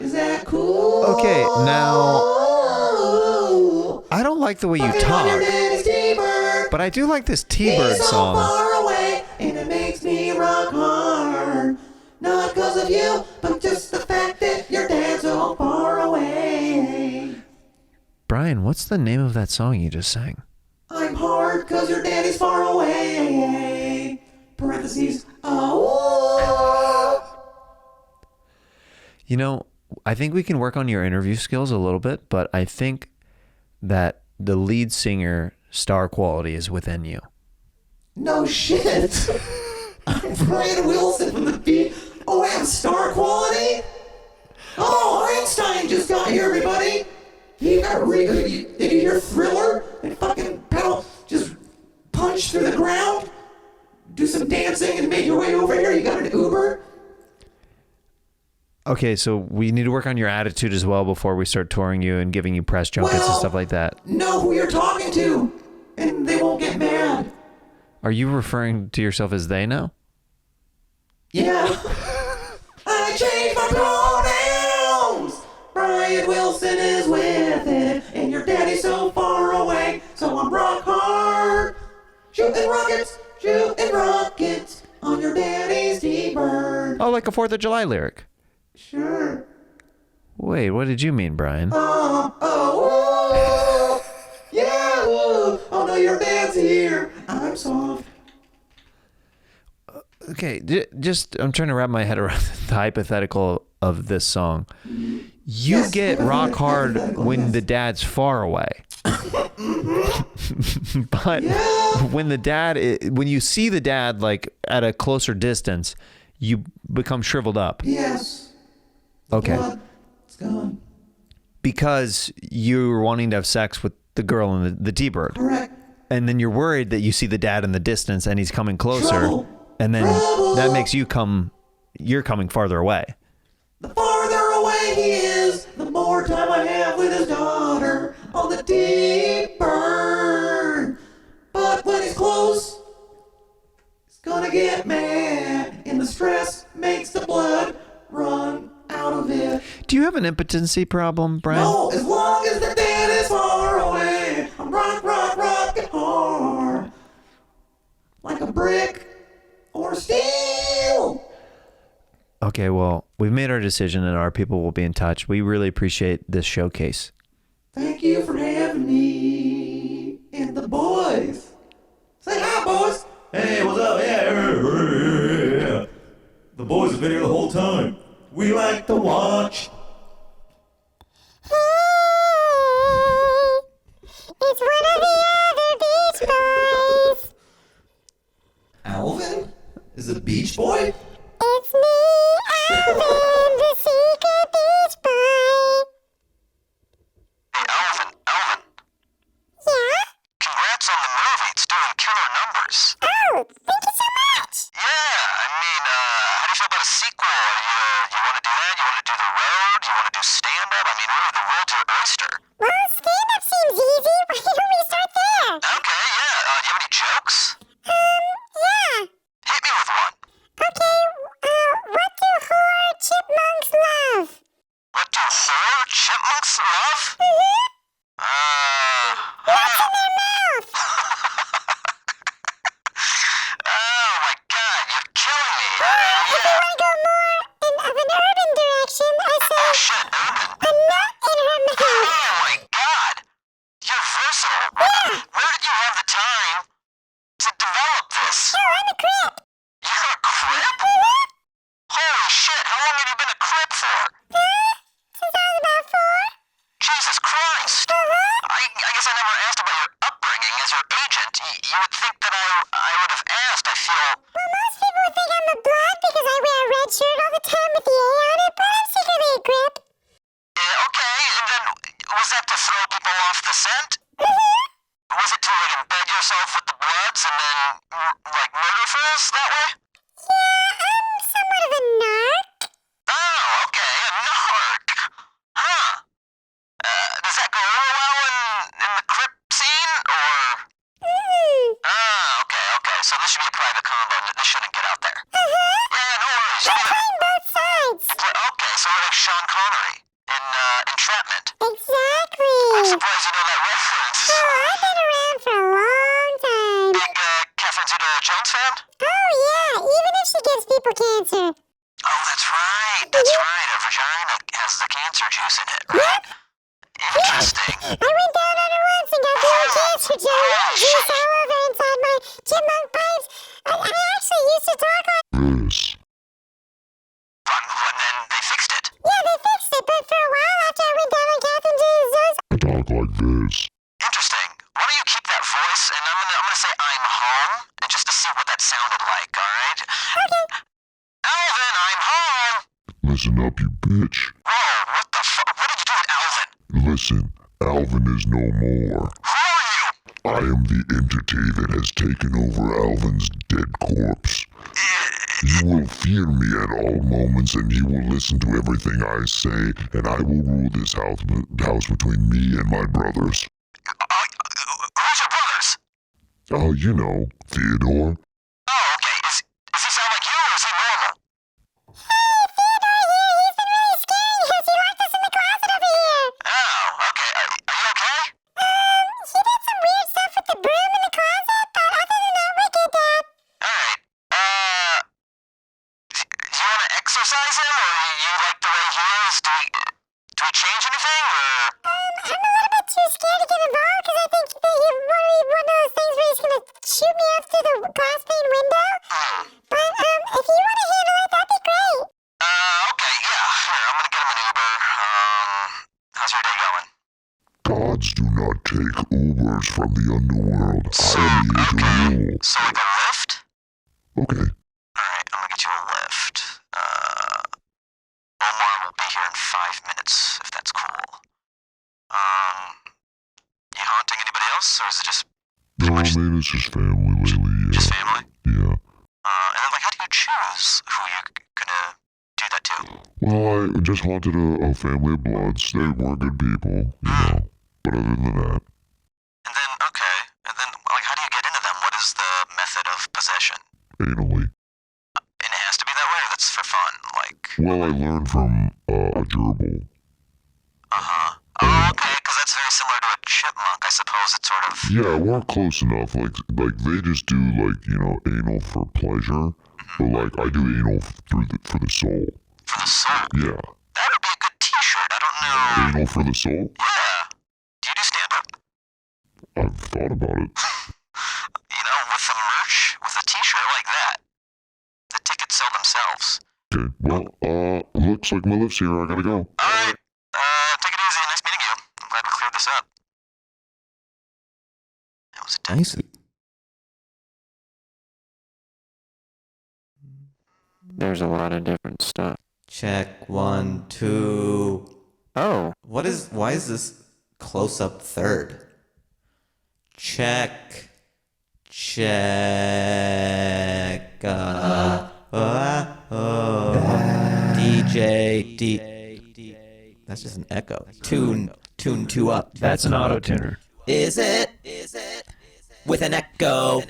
Is that cool? Okay, now I don't like the way you Fucking on your talk, daddy's T-bird. but I do like this T-Bird He's so song. far away, and it makes me rock hard. Not because of you, but just the fact that your dad's so far away. Brian, what's the name of that song you just sang? I'm hard because your daddy's far away. Parentheses. Oh. You know, I think we can work on your interview skills a little bit, but I think that the lead singer star quality is within you. No shit. I'm Brian Wilson from the beat. Oh, I have star quality? Oh, Einstein just got here, everybody. He got did you hear Thriller? And fucking pedal just punch through the ground? Do some dancing and make your way over here? You got an Uber? Okay, so we need to work on your attitude as well before we start touring you and giving you press junkets and stuff like that. Know who you're talking to, and they won't get mad. Are you referring to yourself as they now? Yeah. I changed my pronouns. Brian Wilson is with it, and your daddy's so far away, so I'm rock hard. Shooting rockets on your daddy's T-bird. Oh, like a 4th of July lyric. Sure. Wait, what did you mean, Brian? Oh, yeah, ooh. Oh no, your dad's here. I'm soft. Okay, just I'm trying to wrap my head around the hypothetical of this song. You Yes, get rock hard hypothetical, when yes. the dad's far away. But Yeah. when you see the dad like at a closer distance, you become shriveled up. Yes. Okay. Blood. It's gone. Because you're wanting to have sex with the girl in the T-bird. Correct. And then you're worried that you see the dad in the distance and he's coming closer. Trouble. And then Trouble. that makes you're coming farther away. The farther away he is, the more time I have with his daughter on the T-bird. But when he's close, he's gonna get mad, and the stress makes the blood run out of it. Do you have an impotency problem, Brian? No, as long as the dad is far away, I'm rockin' hard. Like a brick or steel. Okay, well, we've made our decision and our people will be in touch. We really appreciate this showcase. Thank you for having me. And the boys. Say hi, boys. Hey, what's up? Yeah. The boys have been here the whole time. We like to watch. It's one of the other Beach Boys. Alvin? Is it Beach Boy? It's me, Alvin, the secret Beach Boy. Hey, Alvin. Yeah? Congrats on the movie. It's doing killer numbers. Oh, thank you so much. Yeah, I mean, how do you feel about a sequel? You want to do that? You want to do The Road? You want to do stand-up? I mean, really, the world's your oyster. Well, stand-up seems easy. Why don't we start there? Okay, yeah. Do you have any jokes? Yeah. Hit me with one. Okay, what do horror chipmunks love? What do horror chipmunks love? What's in their mouth? Oh my God, you're killing me. If you want to go more of an urban direction, I say Shit, Urban. a nut in her mouth. Oh my God. You're versatile. Where did you have the time to develop this? Oh, I'm a crip. You're a crip? Holy shit, how long have you been a crip for? Since I was about 4. Jesus Christ. I guess I never asked about your upbringing as your agent. You would think that I would have asked. I feel... Well, most people would think I'm a blood because I wear a red shirt all the time with the A on it, but I'm secretly a grip. Okay, and then was that to throw people off the scent? Was it to like embed yourself with the Bloods drugs and then, like, murder fools that way? Yeah, I'm somewhat of a narc. Oh, okay, a narc. Huh. Does that go over well in the crip scene, or? Oh, okay. So this should be a private combo. This shouldn't get out there. Yeah, no worries. I'm playing both sides. Okay, so we're like Sean Connery in Entrapment. Exactly. I'm surprised you know that reference. Oh, I've been around for a long time. Big Catherine Zeta-Jones fan? Oh, yeah, even if she gives people cancer. Oh, that's right. Her vagina has the cancer juice in it, right? Interesting. I went down on her once and got the old cancer juice all over inside my chipmunk pipes. I actually used to talk like This. But then they fixed it. Yeah, they fixed it, but for a while after I went down on Catherine Zeta's, I talk like this. Interesting. Why don't you keep that voice, and I'm gonna say I'm home, and just to see what that sounded like, alright? Okay. Alvin, I'm home! Listen up, you bitch. Whoa, what the fuck? What did you do with Alvin? Listen, Alvin is no more. Who are you? I am the entity that has taken over Alvin's dead corpse. You will fear me at all moments, and you will listen to everything I say, and I will rule this house between me and my brothers. Who's your brothers? Oh, you know, Theodore. Oh, okay. Does he sound like you, or is he normal? hey, Theodore here, he's been really scary. Has he locked us in the closet over here? Oh, okay. Are you okay? He did some weird stuff with the broom in the closet, but other than that, we're good, Dad. Alright. Do you want to exorcise him, or you like the way he is? Do we change anything, or? I'm a little bit too scared to get involved because I think that he one of those things where he's gonna shoot me out through the glass pane window. But if you want to handle it, that'd be great. Okay, yeah. Here, I'm gonna get him an Uber. How's your day going? Gods do not take Ubers from the underworld. I am here to rule. So like a lift? Okay. Alright, I'm gonna get you a lift. Omar will be here in 5 minutes, if that's cool. You haunting anybody else, or is it just No, maybe it's just family lately, yeah. just family? Yeah. And then, like, how do you choose who you're gonna do that to? Well, I just haunted a family of Bloods. They weren't good people, you know. But other than that, And then, okay, and then, like, how do you get into them? What is the method of possession? anally. And it has to be that way, or that's for fun, like, Well, I learned from a gerbil. Oh, okay, because that's very similar to a chipmunk, I suppose. It's sort of... Yeah, we're close enough. Like they just do anal for pleasure, but like I do anal for the soul. For the soul. Yeah. That would be a good t-shirt, I don't know. Anal for the soul? Yeah. Do you do stand-up? I've thought about it. You know, with the merch, with a t-shirt like that, the tickets sell themselves. Okay. Well, looks like my lift's here. I gotta go. Alright, take it easy. Nice meeting you. I'm glad we cleared this up. That was a Nice. There's a lot of different stuff. Check 1, 2. Oh, Why is this close up third? Check. DJ. That's just an echo. Tune 2 up. that's an auto tuner. Is it? With an echo.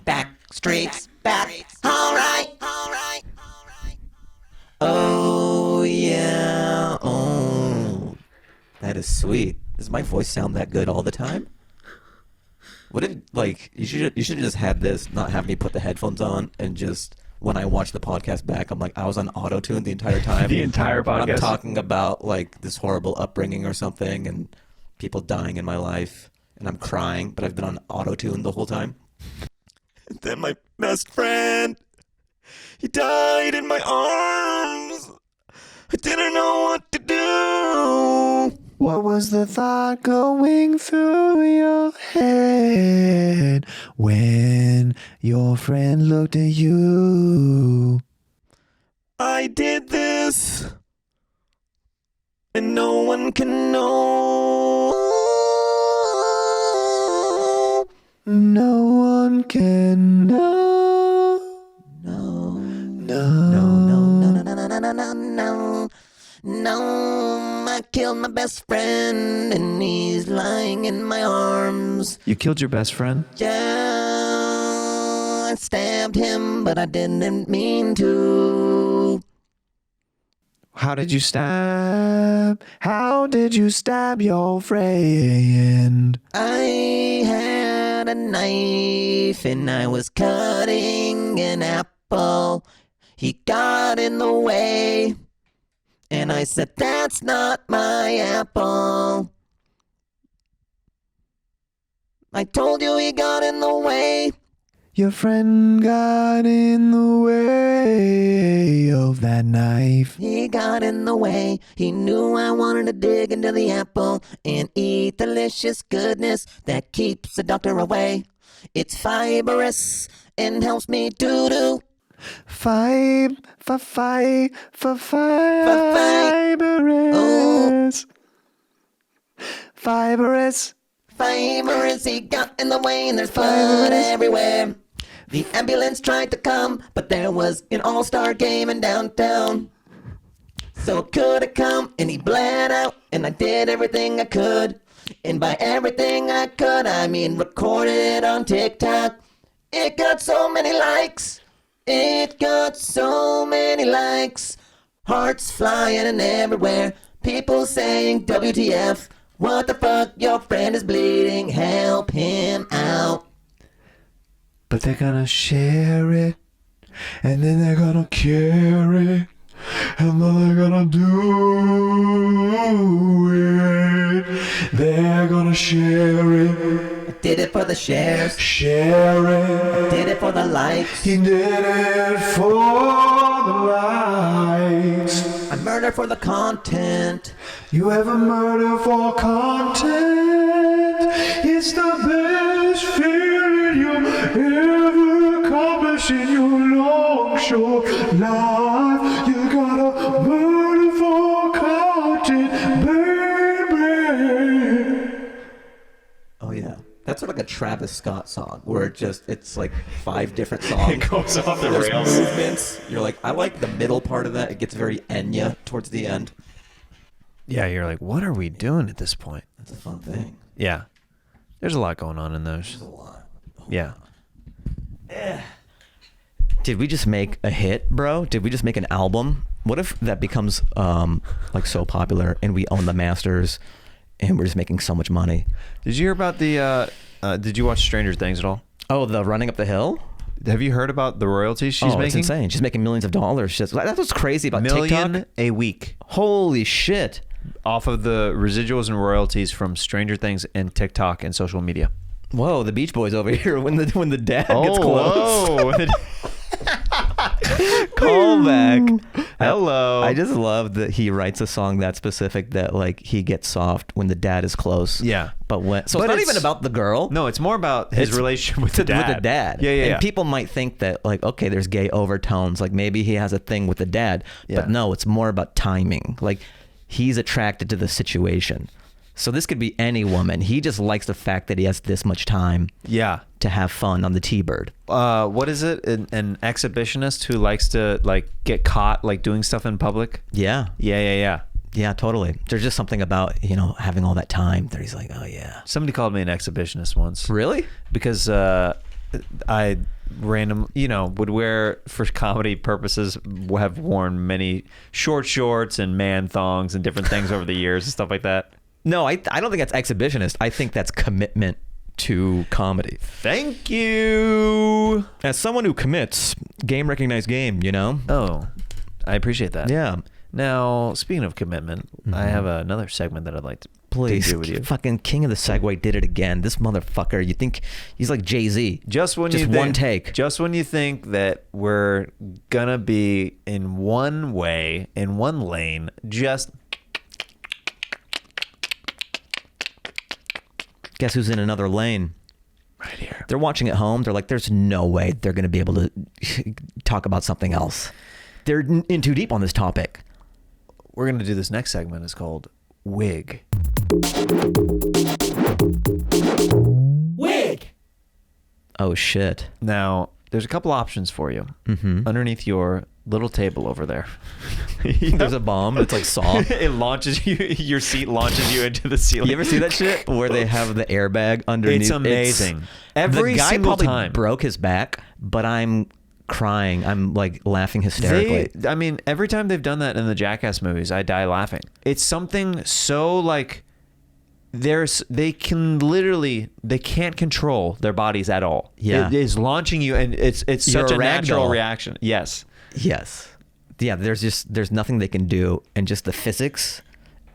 Back streets back. All right. Oh yeah. Oh. That is sweet. Does my voice sound that good all the time? What if you should just have this, not have me put the headphones on, and just when I watch the podcast back, I'm like, I was on auto tune the entire time. The entire podcast. I'm talking about like this horrible upbringing or something, and people dying in my life, and I'm crying, but I've been on auto tune the whole time. And then my best friend, he died in my arms. I didn't know what to do. What was the thought going through your head when your friend looked at you? I did this, and no one can know. No one can know. No. No. No, I killed my best friend and he's lying in my arms. You killed your best friend? Yeah, I stabbed him, but I didn't mean to. How did you stab? How did you stab your friend? I had a knife and I was cutting an apple. He got in the way. And I said, that's not my apple. I told you he got in the way. Your friend got in the way of that knife. He got in the way. He knew I wanted to dig into the apple and eat delicious goodness that keeps the doctor away. It's fibrous and helps me doo-doo. Fibrous. Fibrous. Fibrous, he got in the way and there's blood everywhere. The ambulance tried to come, but there was an all-star game in downtown. So could have come and he bled out and I did everything I could. And by everything I could, I mean recorded it on TikTok. It got so many likes. It got so many likes. Hearts flying everywhere. People saying WTF. What the fuck? Your friend is bleeding. Help him out. But they're gonna share it. And then they're gonna carry it. And then they're gonna do it. They're gonna share it. I did it for the shares. Share I it. did it for the likes. He did it for the likes. I murder for the content. You ever murder for content? It's the best feeling you ever accomplished in your long, short life. You gotta murder for content, baby. Oh yeah, that's sort of like a Travis Scott song where it's like 5 different songs. It goes off the There's rails. movements. You're like, I like the middle part of that. It gets very Enya towards the end. Yeah, you're like, what are we doing at this point? That's a fun thing. Yeah. There's a lot going on in those. There's a lot. Yeah. Did we just make a hit, bro? Did we just make an album? What if that becomes like so popular and we own the masters and we're just making so much money? Did you hear about the, did you watch Stranger Things at all? Oh, the Running Up the Hill? Have you heard about the royalties she's It's making? insane. She's making millions of dollars. That's what's crazy about Million TikTok. a week Holy shit. off of the residuals and royalties from Stranger Things and TikTok and social media. Whoa, the Beach Boys over here when the dad gets close. Whoa. Callback. Hello. I just love that he writes a song that specific that like he gets soft when the dad is close. Yeah. But when so But it's not it's- even about the girl. No, it's more about his It's relationship with the dad. With the dad. Yeah, yeah, And yeah. people might think that like, okay, there's gay overtones. Like maybe he has a thing with the dad. Yeah. But no, it's more about timing. Like he's attracted to the situation. So this could be any woman. He just likes the fact that he has this much time Yeah. to have fun on the T-Bird. What is it? An exhibitionist who likes to like get caught like doing stuff in public? Yeah. Yeah. Yeah, totally. There's just something about, having all that time that he's like, oh yeah. Somebody called me an exhibitionist once. Really? Because I would wear, for comedy purposes, have worn many short shorts and man thongs and different things over the years and stuff like that. No, I don't think that's exhibitionist. I think that's commitment to comedy. Thank you. As someone who commits, game recognized game, Oh, I appreciate that. Yeah. Now, speaking of commitment, I have another segment that I'd like to Please, do with you. fucking king of the Segway did it again. This motherfucker, you think he's like Jay-Z. Just one take. Just when you think that we're gonna be in one way, in one lane, just Guess who's in another lane? right here. They're watching at home. They're like, there's no way they're going to be able to talk about something else. They're in too deep on this topic. We're gonna do this next segment. It's called Wig. Wig. Oh shit. Now, there's a couple options for you underneath your little table over there. There's a bomb. It's like Saw. It launches you. Your seat launches you into the ceiling. You ever see that shit where they have the airbag underneath? It's amazing. Every the guy single probably time. broke his back, but I'm crying. I'm like laughing hysterically. I mean, every time they've done that in the Jackass movies, I die laughing. It's something so like they can't control their bodies at all. Yeah. It is launching you, and it's You're such a a rag natural doll. reaction. Yes. Yes. Yeah, there's nothing they can do, and just the physics.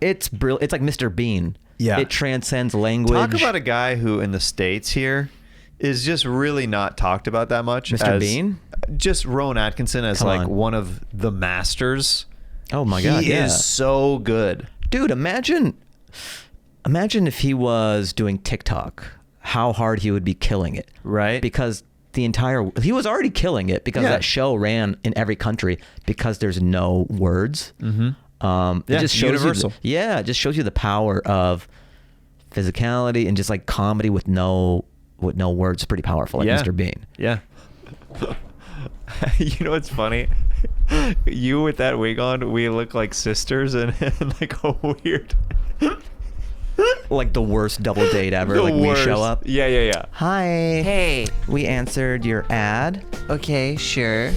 It's brilliant. It's like Mr. Bean. Yeah. It transcends language. Talk about a guy who in the States here is just really not talked about that much. Mr. Bean? Just Rowan Atkinson as Come like on. one of the masters. Oh my God, He yeah. is so good. Dude, imagine if he was doing TikTok, how hard he would be killing it. Right. Because he was already killing it because Yeah. that show ran in every country because there's no words. Mm-hmm. It Yeah, just shows universal. it just shows you the power of physicality and just like comedy with no words. Is pretty powerful, like Yeah. Mr. Bean. Yeah. You know what's funny? You with that wig on, we look like sisters and like a weird. Like the worst double date ever. The Like we worst. show up. Yeah. Hi. Hey. We answered your ad. Okay, sure.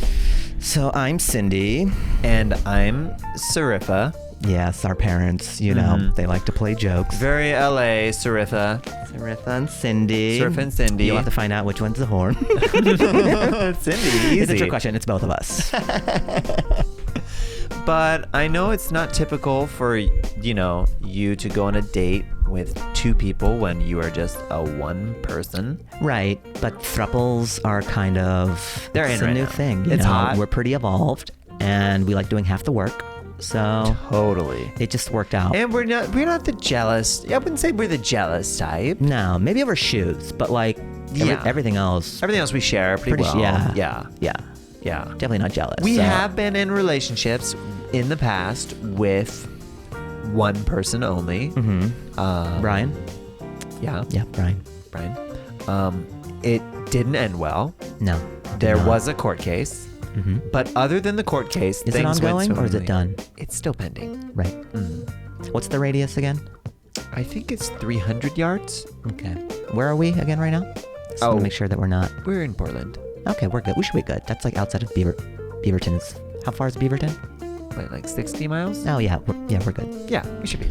So I'm Cindy. And I'm Sarifa. Yes, our parents, you know, they like to play jokes. Very LA, Sarifa. Saritha and Cindy. Saritha and Cindy. You'll have to find out which one's the horn. Cindy, easy. It's a trick question. It's both of us. But I know it's not typical for, you to go on a date with two people when you are just a one person. Right, but throuples are kind of They're it's in a right new now. thing. It's know? hot. We're pretty evolved, and we like doing half the work. So Totally. it just worked out. And we're not the jealous. I wouldn't say we're the jealous type. No, maybe over shoes, but like Yeah. everything else. Everything else we share pretty well. Yeah. Yeah. Yeah. Yeah. Definitely not jealous. We so. have been in relationships in the past with one person only. Brian. Yeah. Yeah, Brian. It didn't end well. No. it did There not. was a court case. But other than the court case, Is it things went ongoing or is it swimmingly. done? It's still pending. Right. What's the radius again? I think it's 300 yards. Okay. Where are we again right now? Just want to make sure that we're not. We're in Portland. Okay, we're good. We should be good. That's like outside of Beaverton. How far is Beaverton? Wait, like 60 miles? Oh yeah, we're good. Yeah, we should be.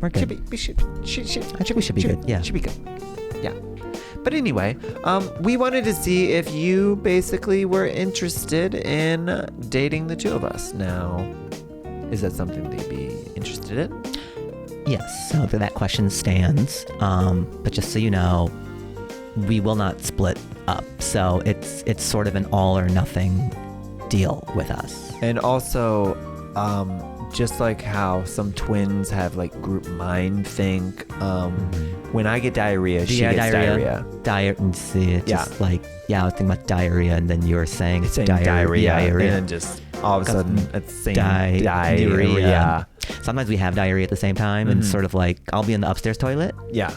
We're good. I think we should be good. Yeah. Should be good. Yeah. But anyway, we wanted to see if you basically were interested in dating the two of us. Now, is that something that you'd be interested in? Yes. So that question stands. But just so you know, we will not split up. So it's sort of an all or nothing deal with us. And also, just like how some twins have like group mind think, when I get diarrhea, she gets diarrhea. See, it's Yeah. just like, I was thinking about diarrhea, and then you were saying It's saying diarrhea. and then just all of a sudden it's saying Diarrhea. diarrhea. Sometimes we have diarrhea at the same time, and sort of like I'll be in the upstairs toilet, Yeah.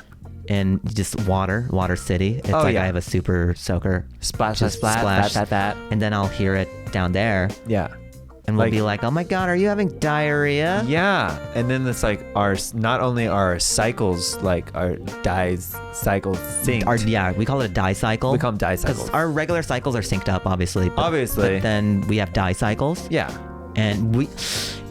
and just water city. It's Oh, like yeah. I have a super soaker. Splash, Just splash, that. And then I'll hear it down there, Yeah. and we'll Like- be like, "Oh my God, are you having diarrhea?" Yeah. And then it's like not only our cycles, like our cycles synced. We call it a die cycle. We call them die because cycles. our regular cycles are synced up, obviously. Obviously. But then we have die cycles. Yeah. And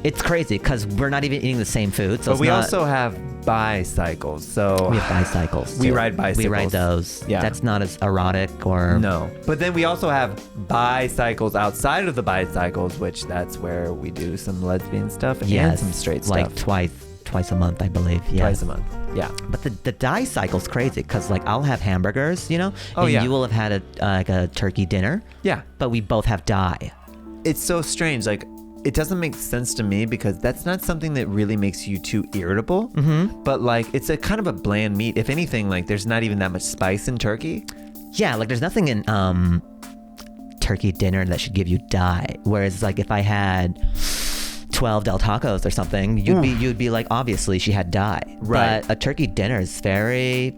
it's crazy because we're not even eating the same food. So But it's we not, also have bicycles. So we have bicycles. We too. ride bicycles. We ride those. Yeah. That's not as erotic or No. But then we also have bicycles outside of the bicycles, which that's where we do some lesbian stuff and some straight stuff. like twice a month, I believe. Yeah. Twice a month. Yeah. But the die cycle's crazy because like I'll have hamburgers, and yeah. you will have had a turkey dinner, Yeah. but we both have die. It's so strange. Like, it doesn't make sense to me because that's not something that really makes you too irritable. Mm-hmm. But like, it's a kind of a bland meat. If anything, like there's not even that much spice in turkey. Yeah, like there's nothing in turkey dinner that should give you die. Whereas like if I had 12 Del Tacos or something, you'd be like, obviously she had die. Right. But a turkey dinner is very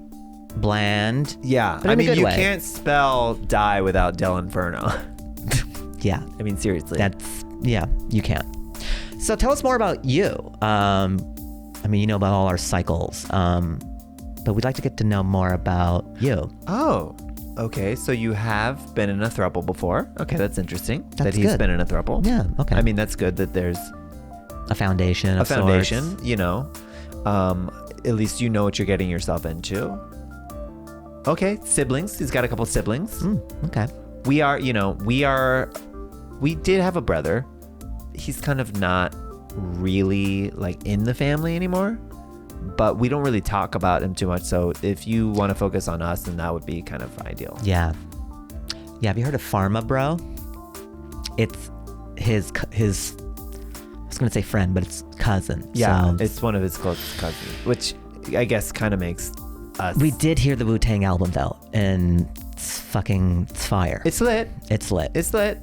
bland. Yeah, But I in a mean, good you way. can't spell die without Del Inferno. Yeah, I mean, seriously. you can't. So tell us more about you. I mean, you know about all our cycles, but we'd like to get to know more about you. Oh, okay. So you have been in a throuple before. Okay, that's interesting. That's that he's good. been in a throuple. Yeah, okay. I mean, that's good that there's A foundation. a Of foundation, sorts. you know. At least you know what you're getting yourself into. Okay, siblings. He's got a couple siblings. Okay. We did have a brother. He's kind of not really like in the family anymore, but we don't really talk about him too much. So if you want to focus on us, then that would be kind of ideal. Yeah. Yeah. Have you heard of Pharma Bro? It's his. I was gonna say friend, but it's cousin. Yeah, So it's one of his closest cousins, which I guess kind of makes us. we did hear the Wu-Tang album though, and it's fire. It's lit. It's lit. It's lit.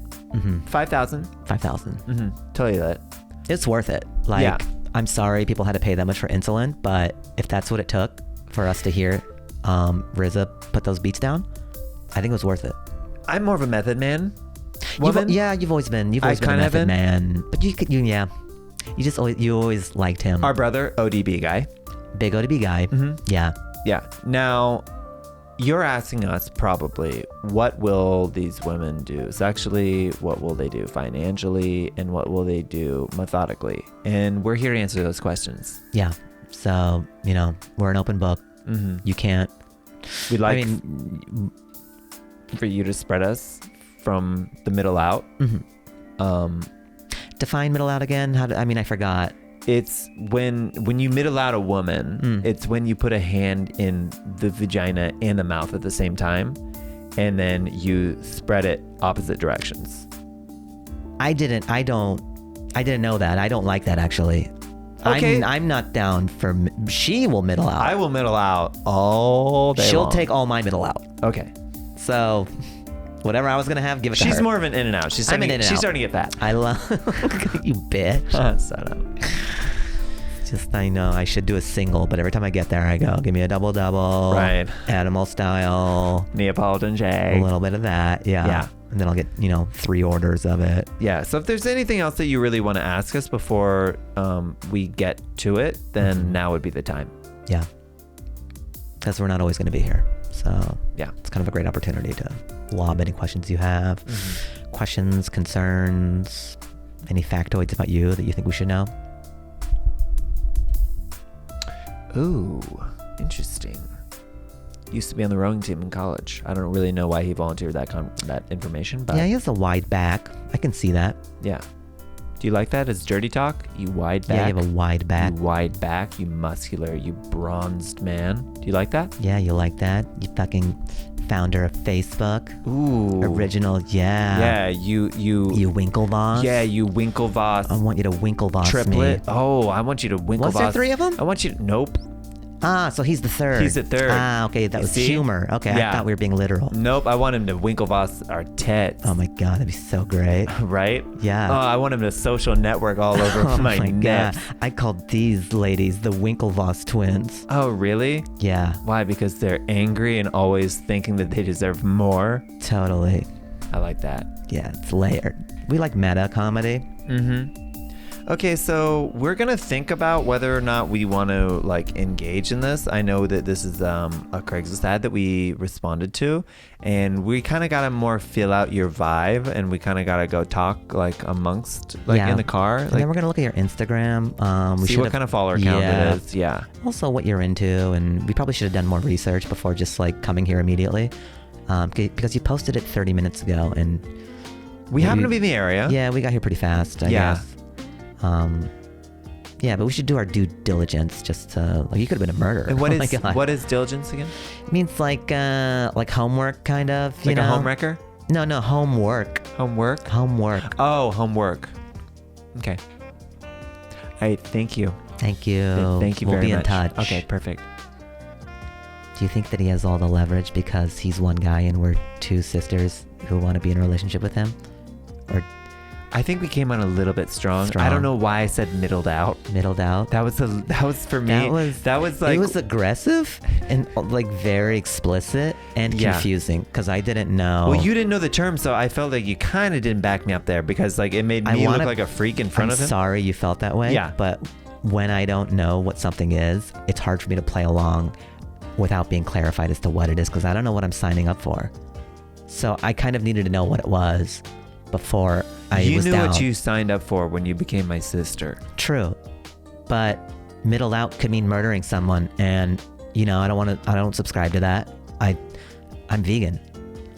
5,000. 5,000. Totally lit. It's worth it. Like, Yeah. I'm sorry people had to pay that much for insulin, but if that's what it took for us to hear RZA put those beats down, I think it was worth it. I'm more of a Method Man. You've Woman. always been a kinda Method been. Man, but you always liked him. Our brother, ODB guy. Big ODB guy. Yeah. Yeah. Now, you're asking us probably, what will these women do sexually? What will they do financially? And what will they do methodically? And we're here to answer those questions. Yeah. So, we're an open book. You can't. We'd like I mean, for you to spread us from the middle out. define middle out again. I forgot. It's when you middle out a woman, it's when you put a hand in the vagina and the mouth at the same time, and then you spread it opposite directions. I didn't know that. I don't like that actually. Okay. I'm not down for. She will middle out. I will middle out all day She'll long. take all my middle out. Okay. So, whatever I was gonna have, give it to her. She's more of an in and out. She's I'm starting, an in and she's out. starting to get fat. I love you, bitch. Shut up. Just I know I should do a single, but every time I get there, I go, give me a double. Right. Animal style. Neapolitan A J. little bit of that. Yeah. Yeah. And then I'll get 3 orders of it. Yeah. So if there's anything else that you really want to ask us before we get to it, then now would be the time. Yeah. Because we're not always going to be here. So Yeah. it's kind of a great opportunity to lob any questions you have, questions, concerns, any factoids about you that you think we should know. Ooh, interesting. Used to be on the rowing team in college. I don't really know why he volunteered that information, but Yeah, he has a wide back. I can see that. yeah. Do you like that as dirty talk? You wide back. Yeah, you have a wide back. You wide back. You muscular. You bronzed man. Do you like that? Yeah, you like that? You fucking founder of Facebook. Ooh. Original, yeah. Yeah. You. You Winklevoss. Yeah. You Winklevoss. I want you to Winklevoss triplet. me. Oh, I want you to Winklevoss. Was there 3 of them? I want you. Nope. Ah, so he's the third. He's the third. Ah, okay, that You was see? humor. Okay, Yeah. I thought we were being literal. Nope. I want him to Winklevoss our tits. Oh my god, that'd be so great. Right? Yeah. Oh, I want him to social network all over Oh my my neck. god, I called these ladies the Winklevoss twins. Oh, really? Yeah, Why? Because they're angry and always thinking that they deserve more? totally. I like that. Yeah, it's layered. We like meta comedy. Okay, so we're gonna think about whether or not we want to engage in this. I know that this is a Craigslist ad that we responded to, and we kind of gotta more feel out your vibe, and we kind of gotta go talk amongst Yeah. in the car, And then we're gonna look at your Instagram. We see should what have- kind of follower count Yeah. it is. Yeah. Also, what you're into, and we probably should have done more research before just coming here immediately, because you posted it 30 minutes ago, and We happen to be in the area. yeah, we got here pretty fast. I Yeah. guess. Yeah, but we should do our due diligence just to you could have been a murderer. And what Oh my is God. what is diligence again? It means like homework kind of, you Like know? a home wrecker? No, homework. Homework? Homework. Oh, homework. Okay. All right. Thank you. Thank you. Thank you we'll very be much. in touch. Okay, perfect. Do you think that he has all the leverage because he's one guy and we're 2 sisters who want to be in a relationship with him? Or I think we came on a little bit strong. I don't know why I said middled out. Middled out. That was for me. That was like, it was aggressive and like very explicit and confusing because I didn't know. Well, you didn't know the term, so I felt like you kind of didn't back me up there because like it made me look like a freak in front of him. Sorry you felt that way. Yeah. But when I don't know what something is, it's hard for me to play along without being clarified as to what it is because I don't know what I'm signing up for. So I kind of needed to know what it was before I was down. You knew what you signed up for when you became my sister. True. But middle out could mean murdering someone, and I don't subscribe to that. I'm vegan.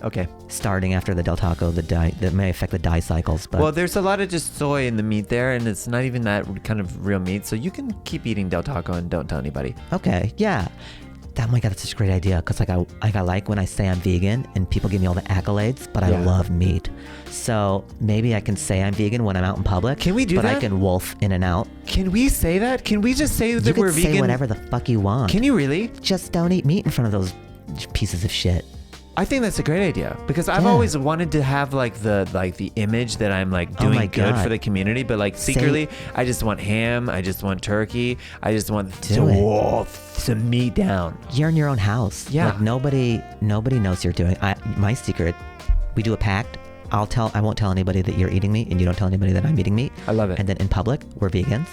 Okay. Starting after the Del Taco, that may affect the dye cycles. But well, there's a lot of just soy in the meat there, and it's not even that kind of real meat, so you can keep eating Del Taco and don't tell anybody. Okay, yeah. Oh my God, that's such a great idea. Because I like when I say I'm vegan and people give me all the accolades, but I love meat. So maybe I can say I'm vegan when I'm out in public. Can we do that? But I can wolf in and out. Can we say that? Can we just say that we're vegan? You can say whatever the fuck you want. Can you really? Just don't eat meat in front of those pieces of shit. I think that's a great idea because I've always wanted to have like the image that I'm like doing good for the community, but like secretly I just want ham, I just want turkey, I just want to wolf some meat down. You're in your own house. Yeah. Like nobody knows you're doing. My secret, we do a pact. I won't tell anybody that you're eating meat, and you don't tell anybody that I'm eating meat. I love it. And then in public, we're vegans,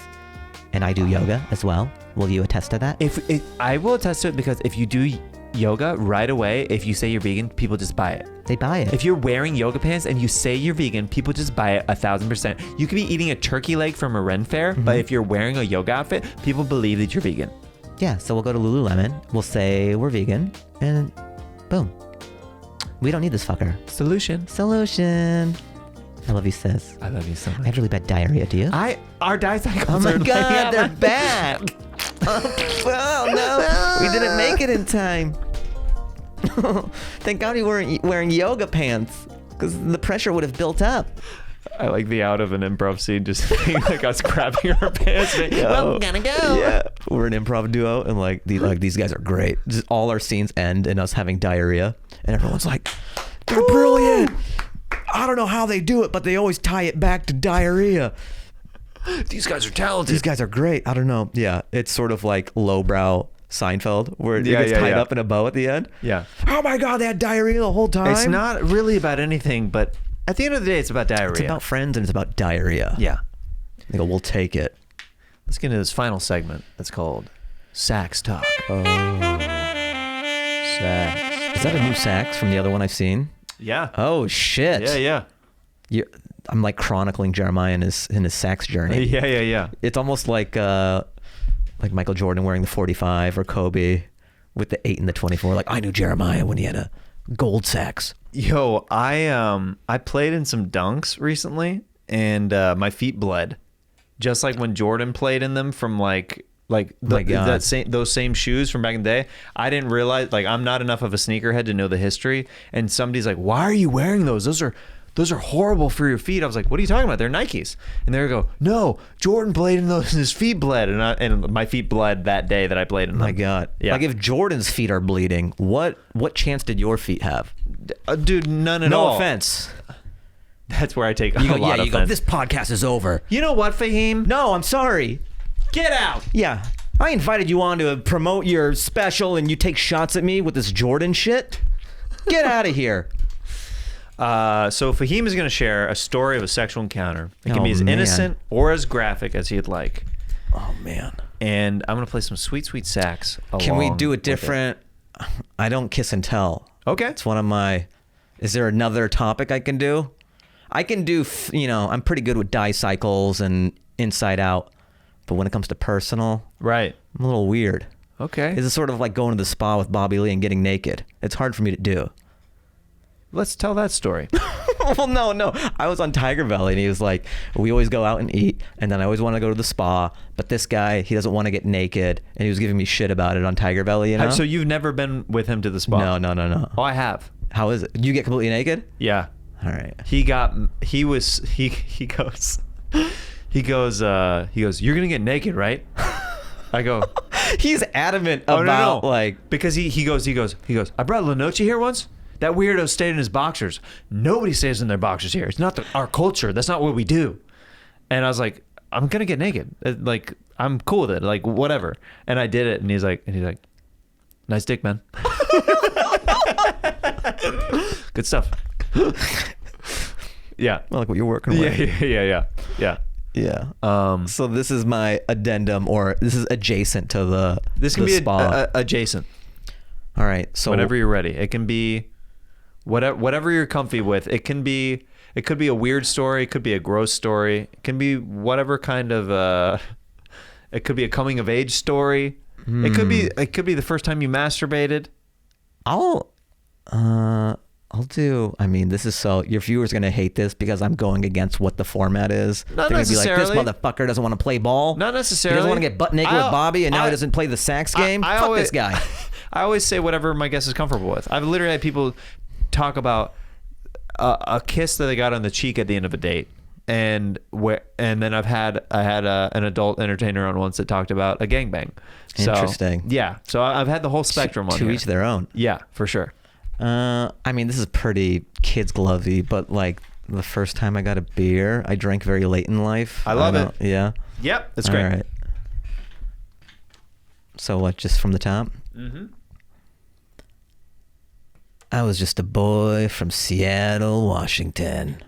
and I do yoga as well. Will you attest to that? I will attest to it because if you do yoga right away, if you say you're vegan, people just buy it. They buy it. If you're wearing yoga pants and you say you're vegan, people just buy it 1,000%. You could be eating a turkey leg from a Ren fair, but if you're wearing a yoga outfit, people believe that you're vegan. Yeah, so we'll go to Lululemon, we'll say we're vegan, and boom. We don't need this fucker. Solution. I love you, sis. I love you so much. I have really bad diarrhea, do you? Our dye cycles Oh my are God, they're back. Oh no, we didn't make it in time. Thank God you weren't wearing yoga pants because the pressure would have built up. I like the out of an improv scene, just being like us grabbing our pants. Well, we gotta go. Yeah, we're an improv duo, and like these guys are great. Just all our scenes end in us having diarrhea, and everyone's like, "They're brilliant. I don't know how they do it, but they always tie it back to diarrhea." These guys are talented. These guys are great. I don't know. Yeah, it's sort of like lowbrow Seinfeld, where it gets tied up in a bow at the end. Yeah. Oh my God, they had diarrhea the whole time. It's not really about anything, but at the end of the day, it's about diarrhea. It's about friends and it's about diarrhea. Yeah. They go, we'll take it. Let's get into this final segment. That's called Sax Talk. Oh. Sax. Is that a new sax from the other one I've seen? Yeah. Oh shit. Yeah. I'm like chronicling Jeremiah in his sax journey. Yeah. It's almost like Michael Jordan wearing the 45 or Kobe with the 8 and the 24. Like I knew Jeremiah when he had a gold sax. Yo, I played in some dunks recently, and my feet bled, just like when Jordan played in them from those same shoes from back in the day. I didn't realize, like, I'm not enough of a sneakerhead to know the history. And somebody's like, "Why are you wearing those? Those are horrible for your feet." I was like, "What are you talking about? They're Nikes." And they go, "No, Jordan played in those and his feet bled." And my feet bled that day that I played in them. My God. Yeah. Like if Jordan's feet are bleeding, what chance did your feet have? Dude, none at all. No offense. That's where I take a lot of offense. This podcast is over. You know what, Fahim? No, I'm sorry. Get out. Yeah. I invited you on to promote your special and you take shots at me with this Jordan shit? Get out of here. So Fahim is going to share a story of a sexual encounter. It can be as innocent or as graphic as he'd like. Oh, man. And I'm going to play some sweet, sweet sax. Can we do it different? I don't kiss and tell. Okay. It's one of my... Is there another topic I can do? I can do, I'm pretty good with dye cycles and inside out. But when it comes to personal... Right. I'm a little weird. Okay. It's sort of like going to the spa with Bobby Lee and getting naked. It's hard for me to do. Let's tell that story. Well, no. I was on Tiger Belly and he was like, we always go out and eat. And then I always want to go to the spa. But this guy, he doesn't want to get naked. And he was giving me shit about it on Tiger Belly, you know? So you've never been with him to the spa? No. Oh, I have. How is it? You get completely naked? Yeah. All right. He goes, "You're going to get naked, right?" I go, he's adamant about no. like, because he goes, "I brought La Noche here once. That weirdo stayed in his boxers. Nobody stays in their boxers here. It's not our culture. That's not what we do. And I was like, I'm gonna get naked. Like, I'm cool with it. Like, whatever. And I did it. And he's like, nice dick, man. Good stuff. Yeah. I like what you're working with. Yeah. So this is my addendum, or this is adjacent to the This can the be spa. adjacent. All right. So Whenever you're ready. It can be whatever you're comfy with. It could be a weird story. It could be a gross story. It can be whatever kind of it could be a coming of age story. It could be the first time you masturbated. I'll do. I mean, this is so your viewers are gonna hate this because I'm going against what the format is. Not They're gonna be like, this necessarily. motherfucker doesn't want to play ball. Not He necessarily. doesn't want to get butt naked with Bobby, and now he doesn't play the sax game. Fuck always, this guy. I always say whatever my guest is comfortable with. I've literally had people talk about a kiss that they got on the cheek at the end of a date, and then I had an adult entertainer on once that talked about a gangbang. So, Interesting. Yeah. So I've had the whole spectrum on To here. each their own. Yeah, for sure. I mean, this is pretty kids glovey, but like the first time I got a beer, I drank very late in life. I love it. Yeah. Yep, that's great. All right. So what? Just from the top? Mm-hmm. I was just a boy from Seattle, Washington.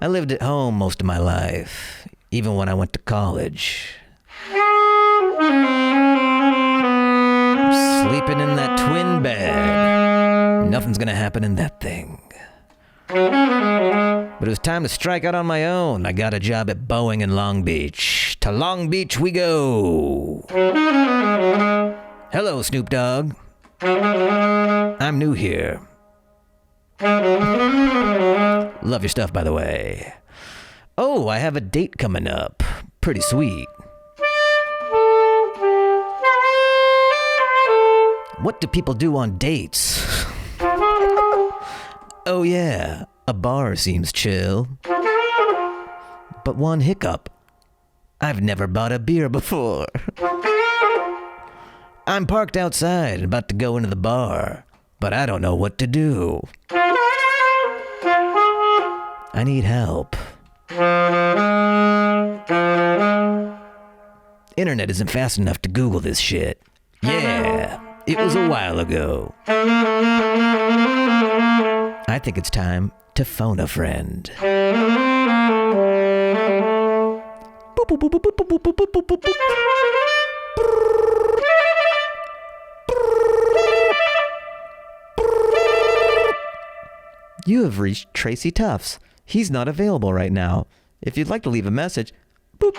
I lived at home most of my life, even when I went to college. Sleeping in that twin bed. Nothing's gonna happen in that thing. But it was time to strike out on my own. I got a job at Boeing in Long Beach. To Long Beach we go. Hello, Snoop Dogg. I'm new here. Love your stuff, by the way. Oh, I have a date coming up. Pretty sweet. What do people do on dates? Oh yeah, a bar seems chill. But one hiccup. I've never bought a beer before. I'm parked outside and about to go into the bar, but I don't know what to do. I need help. Internet isn't fast enough to Google this shit. Yeah, it was a while ago. I think it's time to phone a friend. You have reached Tracy Tufts. He's not available right now. If you'd like to leave a message, boop.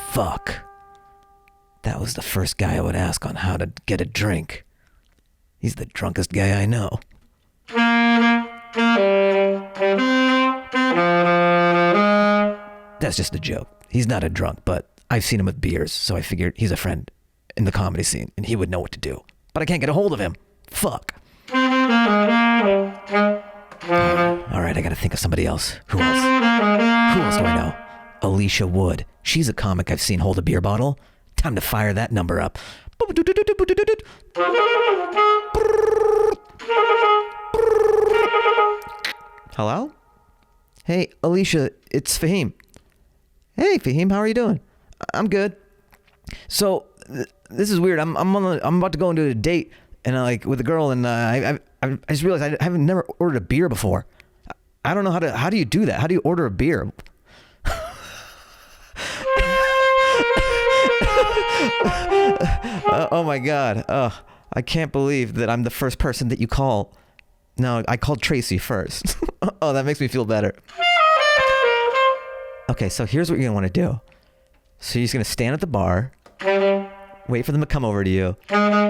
Fuck. That was the first guy I would ask on how to get a drink. He's the drunkest guy I know. That's just a joke. He's not a drunk, but I've seen him with beers, so I figured he's a friend in the comedy scene, and he would know what to do. But I can't get a hold of him. Fuck. All right, I gotta think of somebody else. Who else? Who else do I know? Alicia Wood. She's a comic I've seen hold a beer bottle. Time to fire that number up. Hello? Hey, Alicia, it's Fahim. Hey, Fahim, how are you doing? I'm good. So, this is weird. I'm about to go into a date and with a girl, and I just realized I haven't never ordered a beer before. I don't know how do you do that? How do you order a beer? Oh my God. I can't believe that I'm the first person that you call. No, I called Tracy first. Oh, that makes me feel better. Okay, so here's what you're going to want to do. So you're just going to stand at the bar, wait for them to come over to you,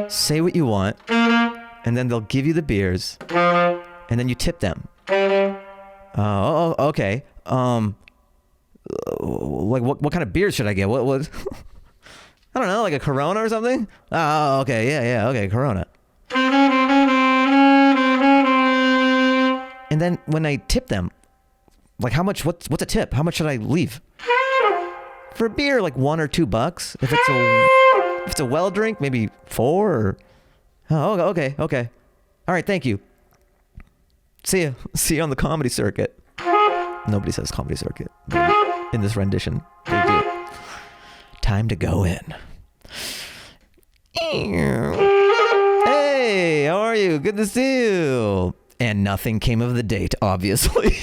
say what you want, and then they'll give you the beers, and then you tip them. Oh, okay. Like what kind of beers should I get? What? I don't know, like a Corona or something? Oh, okay, yeah, okay, Corona. And then when I tip them, like how much, what's a tip? How much should I leave? For a beer, like $1 or $2. If it's a If it's a well drink, maybe 4 or... Oh, okay. All right, thank you. See you on the comedy circuit. Nobody says comedy circuit. In this rendition, they do. Time to go in. Hey, how are you? Good to see you. And nothing came of the date, obviously.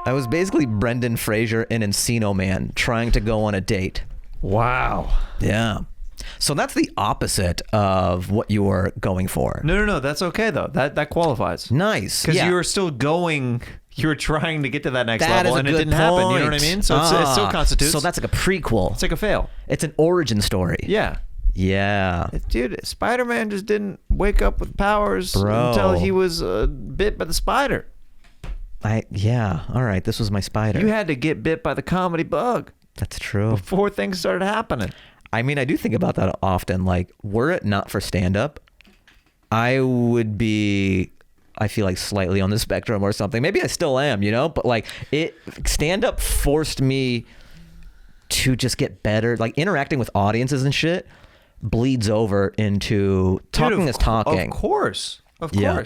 I was basically Brendan Fraser in Encino Man trying to go on a date. Wow. Yeah. So that's the opposite of what you were going for. No. That's okay though. That qualifies. Nice. Because yeah. you were still going. You were trying to get to that next That level, is a and it good didn't happen. You know what I point. mean? So it still constitutes. So that's like a prequel. It's like a fail. It's an origin story. Yeah. Yeah. Dude, Spider-Man just didn't wake up with powers until he was bit by the spider. Yeah. All right. This was my spider. You had to get bit by the comedy bug That's true. before things started happening. I mean, I do think about that often. Like, were it not for stand-up, I would be, I feel like, slightly on the spectrum or something. Maybe I still am, But like, stand-up forced me to just get better. Like, interacting with audiences and shit bleeds over into talking is talking. Of course. Yeah.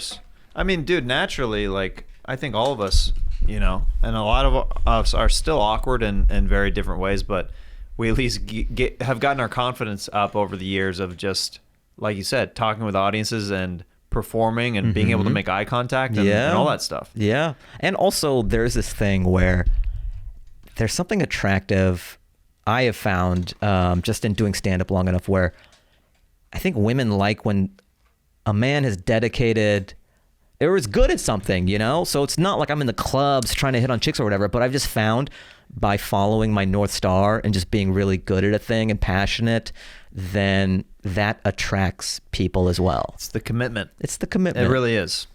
I mean, dude, naturally, like, I think all of us, and a lot of us are still awkward in very different ways, but we at least have gotten our confidence up over the years of just, like you said, talking with audiences and performing and being able to make eye contact and all that stuff. Yeah. And also there's this thing where there's something attractive I have found just in doing stand-up long enough where I think women like when a man has dedicated or is good at something, So it's not like I'm in the clubs trying to hit on chicks or whatever, but I've just found by following my North Star and just being really good at a thing and passionate, then that attracts people as well. It's the commitment. It really is.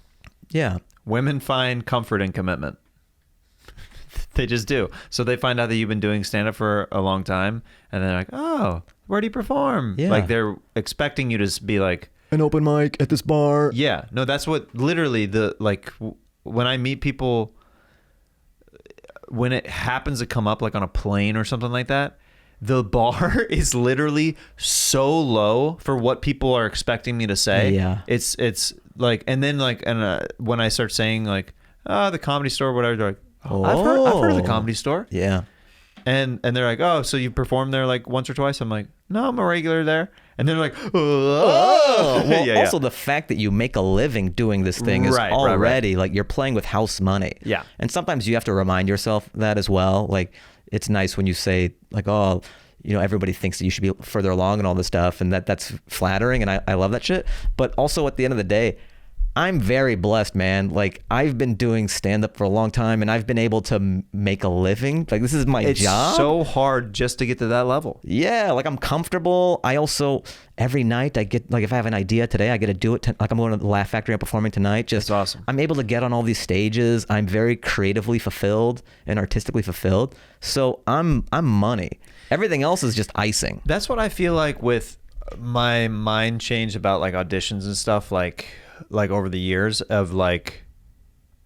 Yeah. Women find comfort in commitment. They just do. So they find out that you've been doing stand-up for a long time, and they're like, oh, where do you perform? Yeah. Like, they're expecting you to be like, An open mic at this bar. yeah. No, that's what literally when I meet people, when it happens to come up like on a plane or something like that, the bar is literally so low for what people are expecting me to say. Yeah. It's like, and then like, when I start saying like, the Comedy Store, whatever, they're like, oh, I've heard of the Comedy Store. Yeah. And they're like, oh, so you perform there like once or twice? I'm like, no, I'm a regular there. And they're like, oh. Well, Yeah. also the fact that you make a living doing this thing is Right, already like you're playing with house money. Yeah. And sometimes you have to remind yourself that as well. Like, it's nice when you say like, oh, everybody thinks that you should be further along and all this stuff, and that's flattering, and I love that shit. But also at the end of the day, I'm very blessed, man. Like, I've been doing stand-up for a long time, and I've been able to make a living. Like, this is my job. It's so hard just to get to that level. Yeah, like, I'm comfortable. I also, every night, I get, like, if I have an idea today, I get to do it. Like, I'm going to the Laugh Factory, I'm performing tonight. Just, That's awesome. I'm able to get on all these stages. I'm very creatively fulfilled and artistically fulfilled. So I'm money. Everything else is just icing. That's what I feel like with my mind change about, like, auditions and stuff, like over the years of, like,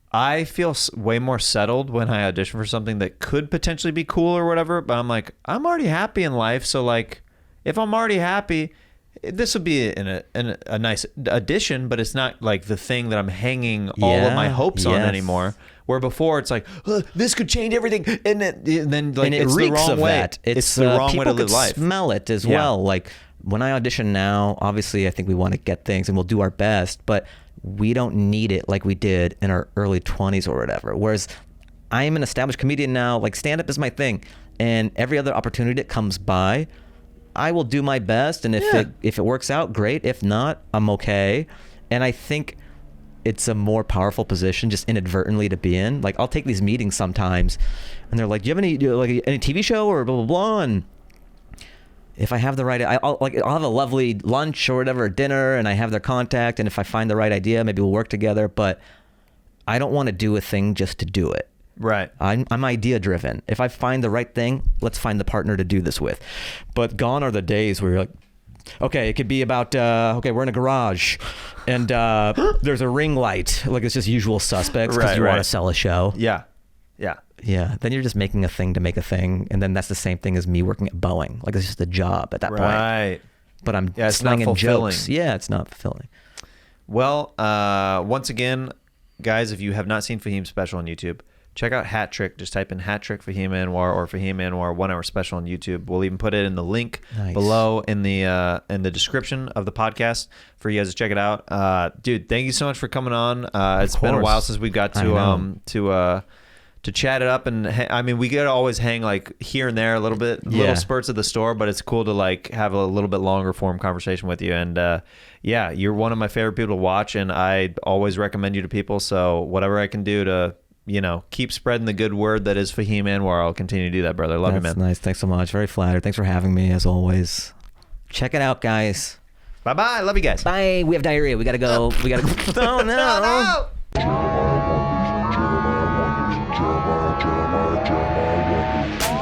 I feel way more settled when I audition for something that could potentially be cool or whatever, but I'm like, I'm already happy in life, so, like, if I'm already happy, this would be a nice addition, but it's not like the thing that I'm hanging all of my hopes on anymore. Where before it's like, this could change everything, and then like, and it it's reeks the wrong of way. that. It's the wrong way to live life. People could smell it as well. Like, when I audition now, obviously I think we want to get things and we'll do our best, but we don't need it like we did in our early 20s or whatever. Whereas I am an established comedian now, like, stand-up is my thing, and every other opportunity that comes by, I will do my best, and if it works out, great. If not, I'm okay. And I think it's a more powerful position just inadvertently to be in. Like, I'll take these meetings sometimes, and they're like, do you have any TV show or blah, blah, blah, and if I have the right, I'll have a lovely lunch or whatever, dinner, and I have their contact, and if I find the right idea, maybe we'll work together, but I don't want to do a thing just to do it. Right. I'm idea driven. If I find the right thing, let's find the partner to do this with. But gone are the days where you're like, okay, it could be about, we're in a garage, and there's a ring light. Like, it's just usual suspects because you want to sell a show. Yeah. Yeah, then you're just making a thing to make a thing, and then that's the same thing as me working at Boeing. Like it's just a job at that point. Right. But I'm Yeah, it's not slinging fulfilling. jokes. Yeah, it's not fulfilling. Well, once again, guys, if you have not seen Fahim's special on YouTube, check out Hat Trick. Just type in Hat Trick Fahim Anwar or Fahim Anwar 1 hour special on YouTube. We'll even put it in the link below in the description of the podcast for you guys to check it out. Dude, thank you so much for coming on. It's been a while since we got to chat it up, and I mean, we could always hang like here and there a little bit, little spurts at the store, but it's cool to like have a little bit longer form conversation with you. And yeah, you're one of my favorite people to watch, and I always recommend you to people. So whatever I can do to, you know, keep spreading the good word that is Fahim Anwar, I'll continue to do that, brother. Love you, man. That's nice. Thanks so much. Very flattered. Thanks for having me, as always. Check it out, guys. Bye-bye. Love you guys. Bye. We have diarrhea. We gotta go. We gotta go. Oh no. Jeremiah Watkins.